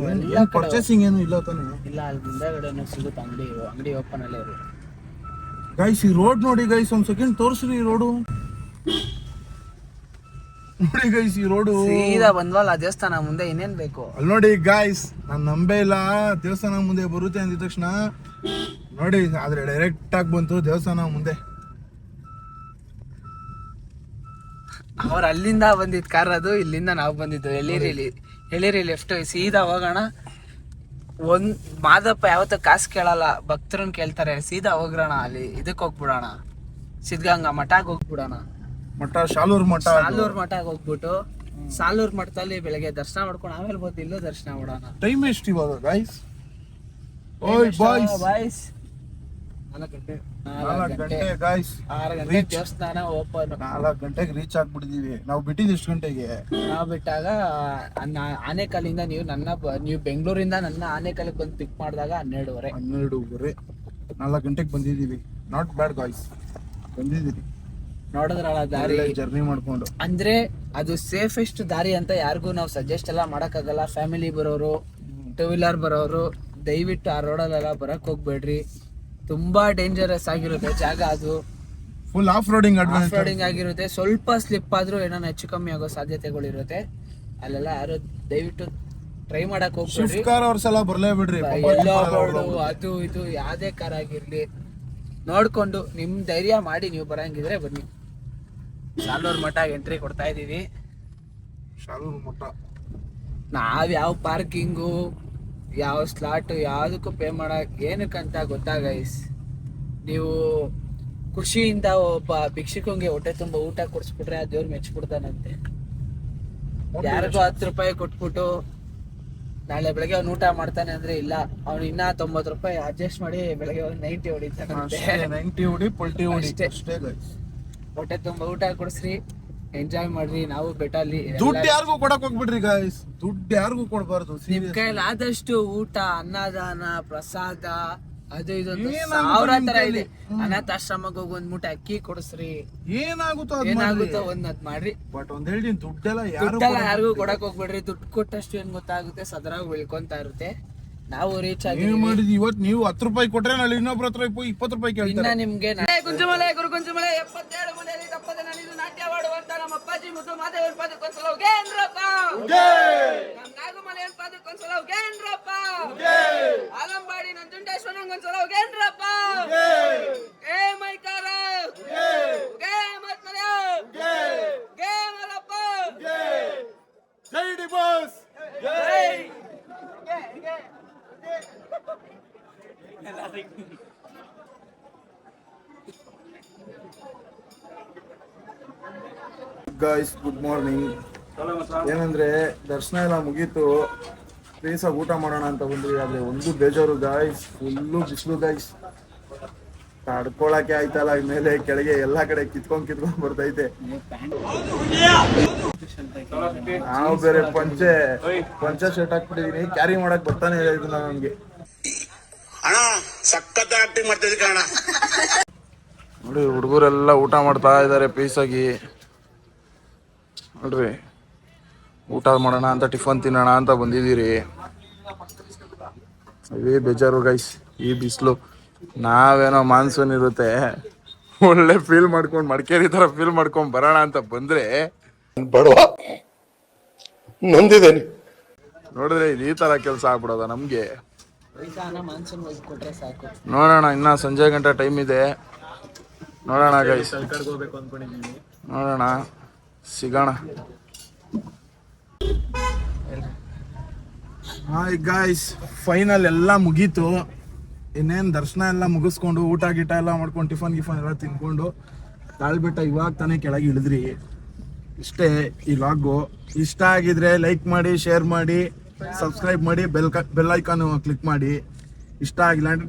ಪರ್ಚೇಸಿಂಗ್ ಏನು ಇಲ್ಲ ತಾನೆ? ಇಲ್ಲ, ಅಲ್ಲಿ ಮುಂದೆಗಡೆ ಸಿಗುತ್ತೆ ಅಂಗಡಿ ಓಪನ್ ಅಲ್ಲೇ ಇರು. ಗೈಸ್ ಈ ರೋಡ್ ನೋಡಿ ಗೈಸ್, ಒಂದ್ ಸೆಕೆಂಡ್ ತೋರಿಸ್ರಿ. ಈ ರೋಡು ನೋಡಿ ಗೈಸ್, ಈ ರೋಡು ಸೀದಾ ಬಂದ್ವಲ್ಲ ದೇವಸ್ಥಾನ ಮುಂದೆ. ಇನ್ನೇನ್ ಬೇಕು? ಅಲ್ಲಿ ನೋಡಿ ಗಾಯ್ಸ್, ನಾನು ನಂಬೇ ಇಲ್ಲ ದೇವಸ್ಥಾನ ಮುಂದೆ ಬರುತ್ತೆ ಅಂದಿದ ತಕ್ಷಣ. ನೋಡಿ ಆದ್ರೆ ಡೈರೆಕ್ಟ್ ಆಗಿ ಬಂತು ದೇವಸ್ಥಾನ ಮುಂದೆ. ಅವ್ರು ಅಲ್ಲಿಂದ ಬಂದಿದ್ ಕಾರ್ ಅದು, ಇಲ್ಲಿಂದ ನಾವು ಬಂದಿದ್ದು. ಎಲ್ಲಿರಿ ಲೆಫ್ಟ್ ಸೀದಾ ಹೋಗೋಣ. ಒಂದ್ ಮಾದಪ್ಪ ಯಾವತ್ತ ಕಾಸು ಕೇಳಲ್ಲ, ಭಕ್ತರನ್ನ ಕೇಳ್ತಾರೆ. ಸೀದಾ ಹೋಗ್ರೋಣ. ಅಲ್ಲಿ ಇದಕ್ಕೆ ಹೋಗ್ಬಿಡೋಣ, ಸಿದ್ಧಗಂಗಾ ಮಠಕ್ಕೆ ಹೋಗ್ಬಿಡೋಣ. ಶಾಲೂರ್ ಮಠ ಹೋಗ್ಬಿಟ್ಟು ಸಾಲೂರ್ ಮಠದಲ್ಲಿ ಬೆಳಗ್ಗೆ ದರ್ಶನ ಮಾಡ್ಕೊಂಡು ಆಮೇಲೆ ಬಂದು ಇಲ್ಲೂ ದರ್ಶನ ಮಾಡೋಣ. ಟೈಮ್ ಎಷ್ಟು ಇವಾಗ ಗೈಸ್? ಓಯ್ ಬಾಯ್ಸ್, ಬಾಯ್ಸ್ 4 ಗಂಟೆ ಗೈಸ್. 6 ಗಂಟೆ ದೇವಸ್ಥಾನ ಓಪನ್. 4 ಗಂಟೆಗೆ ರೀಚ್ ಆಗ್ಬಿಟ್ಟಿದೀವಿ. ನಾವು ಬಿಟ್ಟಿದ್ದು ಎಷ್ಟು ಗಂಟೆಗೆ? ನಾವು ಬಿಟ್ಟಾಗ ಆನೇಕಲ್ಲಿಂದ ನೀವು ಬೆಂಗಳೂರಿಂದ ನನ್ನ ಆನೇಕಲ್ಲಿಗೆ ಬಂದು ಪಿಕ್ ಮಾಡಿದಾಗ 12:30. 12:30. 4 ಗಂಟೆಗೆ ಬಂದಿದೀವಿ. ನಾಟ್ ಬ್ಯಾಡ್ ಗಾಯ್ಸ್, ಬಂದಿದ್ದೀವಿ. ನೋಡಿದ್ರಲ್ಲ ದಾರಿ ಜರ್ನಿ ಮಾಡ್ಕೊಂಡು. ಅಂದ್ರೆ ಅದು ಸೇಫೆಸ್ಟ್ ದಾರಿ ಅಂತ ಯಾರಿಗೂ ನಾವು ಸಜೆಸ್ಟ್ ಎಲ್ಲ ಮಾಡಕ್ಕಾಗಲ್ಲ. ಫ್ಯಾಮಿಲಿ ಬರೋರು, 2 ವೀಲರ್ ಬರೋರು ದಯವಿಟ್ಟು ಆ ರೋಡಲ್ಲೆಲ್ಲ ಬರಕ್ ಹೋಗ್ಬೇಡ್ರಿ. ತುಂಬಾ ಡೇಂಜರಸ್ ಆಗಿರುತ್ತೆ ಜಾಗ. ಅದು full off roading off roading ಆಗಿರುತ್ತೆ. ಸ್ವಲ್ಪ ಸ್ಲಿಪ್ ಆದ್ರೂ ಏನೋ ಹೆಚ್ಚು ಕಮ್ಮಿ ಆಗೋ ಸಾಧ್ಯತೆಗಳಿರುತ್ತೆ. ಅಲ್ಲೆಲ್ಲ ಯಾರು ದಯವಿಟ್ಟು ಟ್ರೈ ಮಾಡಕ್ ಹೋಗ್ಬೇಡ್ರಿ. ಸ್ವಿಫ್ಟ್ ಕಾರ್ ಅವ್ರ ಸಲ ಬರ್ಲೇ ಬಿಡ್ರಿ. ಎಲ್ಲೋ ಬೋರ್ಡು ಅದು ಇದು ಯಾವ್ದೇ ಕಾರ್ ಆಗಿರ್ಲಿ ನೋಡ್ಕೊಂಡು ನಿಮ್ ಧೈರ್ಯ ಮಾಡಿ ನೀವು ಬರಂಗಿದ್ರೆ ಬನ್ನಿ. ಸಾಲೂರ್ ಮಠ ಎಂಟ್ರಿ ಕೊಡ್ತಾ ಇದೀವಿ. ಶಾಲೂರ್ ಮಠ. ನಾವ್ ಯಾವ ಪಾರ್ಕಿಂಗು ಯಾವ ಸ್ಲಾಟ್ ಯಾವ್ದಕ್ಕೂ ಪೇ ಮಾಡಕ್ ಏನಕ್ಕಂತ ಗೊತ್ತಾ ಗೈಸ್? ನೀವು ಖುಷಿಯಿಂದ ಒಬ್ಬ ಭಿಕ್ಷುಕಂಗೆ ಹೊಟ್ಟೆ ತುಂಬ ಊಟ ಕೊಡ್ಸ್ಬಿಟ್ರೆ ಆ ದೇವ್ರು ಮೆಚ್ಚಿಬಿಡ್ತಾನಂತೆ. ಯಾರಿಗೂ 10 ರೂಪಾಯಿ ಕೊಟ್ಬಿಟ್ಟು ನಾಳೆ ಬೆಳಗ್ಗೆ ಅವ್ನು ಊಟ ಮಾಡ್ತಾನೆ ಅಂದ್ರೆ ಇಲ್ಲ, ಅವ್ನು ಇನ್ನ 90 ರೂಪಾಯಿ ಅಡ್ಜಸ್ಟ್ ಮಾಡಿ ಬೆಳಗ್ಗೆ 90 ಹೊಡಿತಾನಂತೆ. 90 ಹೊಡಿ, ಪಲ್ಟಿ ಹೊಡಿ ಅಷ್ಟೇ. ಅಷ್ಟೇ ಗೈಸ್. ಹೊಟ್ಟೆ ತುಂಬ ಊಟ ಕೊಡ್ಸ್ರಿ, ಎಂಜಾಯ್ ಮಾಡ್ರಿ. ನಾವು ಬೆಟ್ಟಲ್ಲಿ ದುಡ್ಡು ಯಾರಿಗೂ ಕೊಡಕ್ ಹೋಗ್ಬಿಡ್ರಿ ಗಾಯ್ಸ್. ದುಡ್ಡು ಯಾರಿಗೂ ಕೊಡ್ಬಾರ್ದು. ನಿಮ್ ಕೈಯಲ್ಲಿ ಆದಷ್ಟು ಊಟ, ಅನ್ನದಾನ, ಪ್ರಸಾದ ಅದು ಇದೊಂದು ಏನಾಗುತ್ತೋ 1000 ತರ ನಿಮ್ ಇದೆ. ಕೈಲಿ. ಅನಾಥಾಶ್ರಮಕ್ಕೆ ಹೋಗಿ 1 ಮೂಟೆ ಅಕ್ಕಿ ಕೊಡಿಸ್ರಿ. ಏನಾಗುತ್ತೋ ಏನಾಗುತ್ತೋ ಅದ್ ಮಾಡ್ರಿ. ಬಟ್ ಒಂದ್ ಹೇಳ್ತೀನಿ, ದುಡ್ಡೆಲ್ಲ ದುಡ್ಡೆಲ್ಲ ಯಾರಿಗೂ ಕೊಡಕ್ ಹೋಗ್ಬೇಡ್ರಿ. ದುಡ್ಡು ಕೊಟ್ಟಷ್ಟು ಏನ್ ಗೊತ್ತಾಗುತ್ತೆ, ಸದರಾಗ ಬೆಳ್ಕೊಂತ ಇರುತ್ತೆ. ನಾವು ರೀಚ್ ಏನ್ ಆಗಿದ್ದೀವಿ. ಮಾಡಿದ್ವಿ ಇವತ್ತು? ನೀವು 10 ರೂಪಾಯಿ ಕೊಟ್ರೆ ನಾಳೆ ಇನ್ನೊಬ್ರ ಹತ್ರ 20 ರೂಪಾಯಿ ಇನ್ನ ಕೇಳ್ತಾರೆ. ನಿಮ್ಗೆ ಕುಂಚಮಲೆ ಗುರು ಕುಂಚಮಲೆ 77 ಮನೆಯಲ್ಲಿ ತಪ್ಪದೆ ನಾನಿದು ನಾಟ್ಯ ಮಾಡುವಂತ ನಮ್ಮ ಅಪ್ಪಾಜಿ ಮುದ್ದು ಮಾದೇವರ ಪಾದಕ್ಕೊಂದ್ಸಲ ಹೋಗೇನ್ರಪ್ಪ. ನಮ್ ನಾಗಮಲೆಯವ್ರ ಪಾದಕ್ಕೊಂದ್ಸಲ ಹೋಗೇನ್ರಪ್ಪ. ಆಲಂಬಾಡಿ ನಂಜುಂಡೇಶ್ವರಂಗೊಂದ್ಸಲ ಹೋಗೇನ್ರಪ್ಪ. ಏ ಮೈಕಾರ ಗೇ ಮತ್ಮಲೆ ಗೇ ಮಲಪ್ಪ ಜೈ D boss. Guys good morning. ಏನಂದ್ರೆ ದರ್ಶನ ಎಲ್ಲ ಮುಗೀತು, ಪ್ಲೇಸಾಗಿ ಊಟ ಮಾಡೋಣ ಅಂತ ಬಂದ್ವಿ. ಆದ್ರೆ ಒಂದು ಬೇಜಾರು ಗಾಯ್ಸ್, ಫುಲ್ಲು ಬಿಸಿಲು ಗಾಯ್ಸ್. ತಡ್ಕೊಳಕ್ಕೆ ಆಯ್ತಲ್ಲ, ಮೇಲೆ ಕೆಳಗೆ ಎಲ್ಲಾ ಕಡೆ ಕಿತ್ಕೊಂಡ್ ಬರ್ತೈತೆ. ನಾವು ಬೇರೆ ಪಂಚೆ ಶರ್ಟ್ ಹಾಕ್ಬಿಟ್ಟಿದೀನಿ, ಕ್ಯಾರಿ ಮಾಡಕ್ ಬರ್ತಾನೆ ಇಲ್ಲ ಇದು ನಮ್ಗೆ. ನೋಡಿ ಹುಡುಗರೆಲ್ಲ ಊಟ ಮಾಡ್ತಾ ಇದಾರೆ ಪೀಸಾಗಿ. ನೋಡ್ರಿ, ಊಟ ಮಾಡೋಣ ಅಂತ ಟಿಫನ್ ತಿನ್ನೋಣ ಅಂತ ಬಂದಿದ್ದೀರಿ. ಇವೇ ಬೇಜಾರು ಗೈಸ್, ಈ ಬಿಸಿಲು. ನಾವೇನೋ ಮಾನ್ಸೂನ್ ಇರುತ್ತೆ, ಒಳ್ಳೆ ಫೀಲ್ ಮಾಡ್ಕೊಂಡು ಮಡಿಕೇರಿ ತರ ಫೀಲ್ ಮಾಡ್ಕೊಂಡ್ ಬರೋಣ ಅಂತ ಬಂದ್ರೆ ಬಡವ ನೊಂದಿದ್ದೇನೆ. ನೋಡಿದ್ರೆ ಇದು ಈ ತರ ಕೆಲಸ ಆಗ್ಬಿಡೋದ ನಮ್ಗೆ. ಮಾನ್ಸೂನ್ ಹೋಗಿ ಕೊಟ್ರೆ ಸಾಕು. ನೋಡೋಣ, ಇನ್ನ ಸಂಜೆ ಗಂಟೆ ಟೈಮ್ ಇದೆ. ನೋಡೋಣ ಗೈಸ್, ನೋಡೋಣ, ಸಿಗೋಣ. ಹಾಯ್ ಗಾಯ್ಸ್, ಫೈನಲ್ ಎಲ್ಲ ಮುಗೀತು. ಇನ್ನೇನು ದರ್ಶನ ಎಲ್ಲ ಮುಗಿಸ್ಕೊಂಡು ಊಟ ಗೀಟ ಎಲ್ಲ ಮಾಡ್ಕೊಂಡು ಟಿಫನ್ ಎಲ್ಲ ತಿನ್ಕೊಂಡು ತಾಳ್ಬೆಟ್ಟ ಇವಾಗ ತಾನೇ ಕೆಳಗೆ ಇಳಿದ್ರಿ. ಇಷ್ಟೇ ಈ ವ್ಲಾಗು. ಇಷ್ಟ ಆಗಿದ್ರೆ ಲೈಕ್ ಮಾಡಿ, ಶೇರ್ ಮಾಡಿ, ಸಬ್ಸ್ಕ್ರೈಬ್ ಮಾಡಿ, ಬೆಲ್ ಐಕಾನ್ ಕ್ಲಿಕ್ ಮಾಡಿ. ಇಷ್ಟ ಆಗಿಲ್ಲ ಅಂದ್ರೆ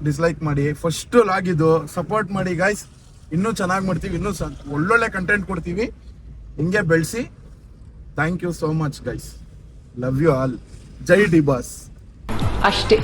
ಡಿಸ್ಲೈಕ್ ಮಾಡಿ. ಫಸ್ಟ್ ವ್ಲಾಗ್ ಇದು, ಸಪೋರ್ಟ್ ಮಾಡಿ ಗಾಯ್ಸ್. ಇನ್ನೂ ಚೆನ್ನಾಗಿ ಮಾಡ್ತೀವಿ, ಇನ್ನೂ ಒಳ್ಳೊಳ್ಳೆ ಕಂಟೆಂಟ್ ಕೊಡ್ತೀವಿ. ಹಿಂಗೆ ಬೆಳೆಸಿ. Thank you so much guys, love you all. ಜೈ ಡಿ ಬಾಸ್. ಅಷ್ಟೇ.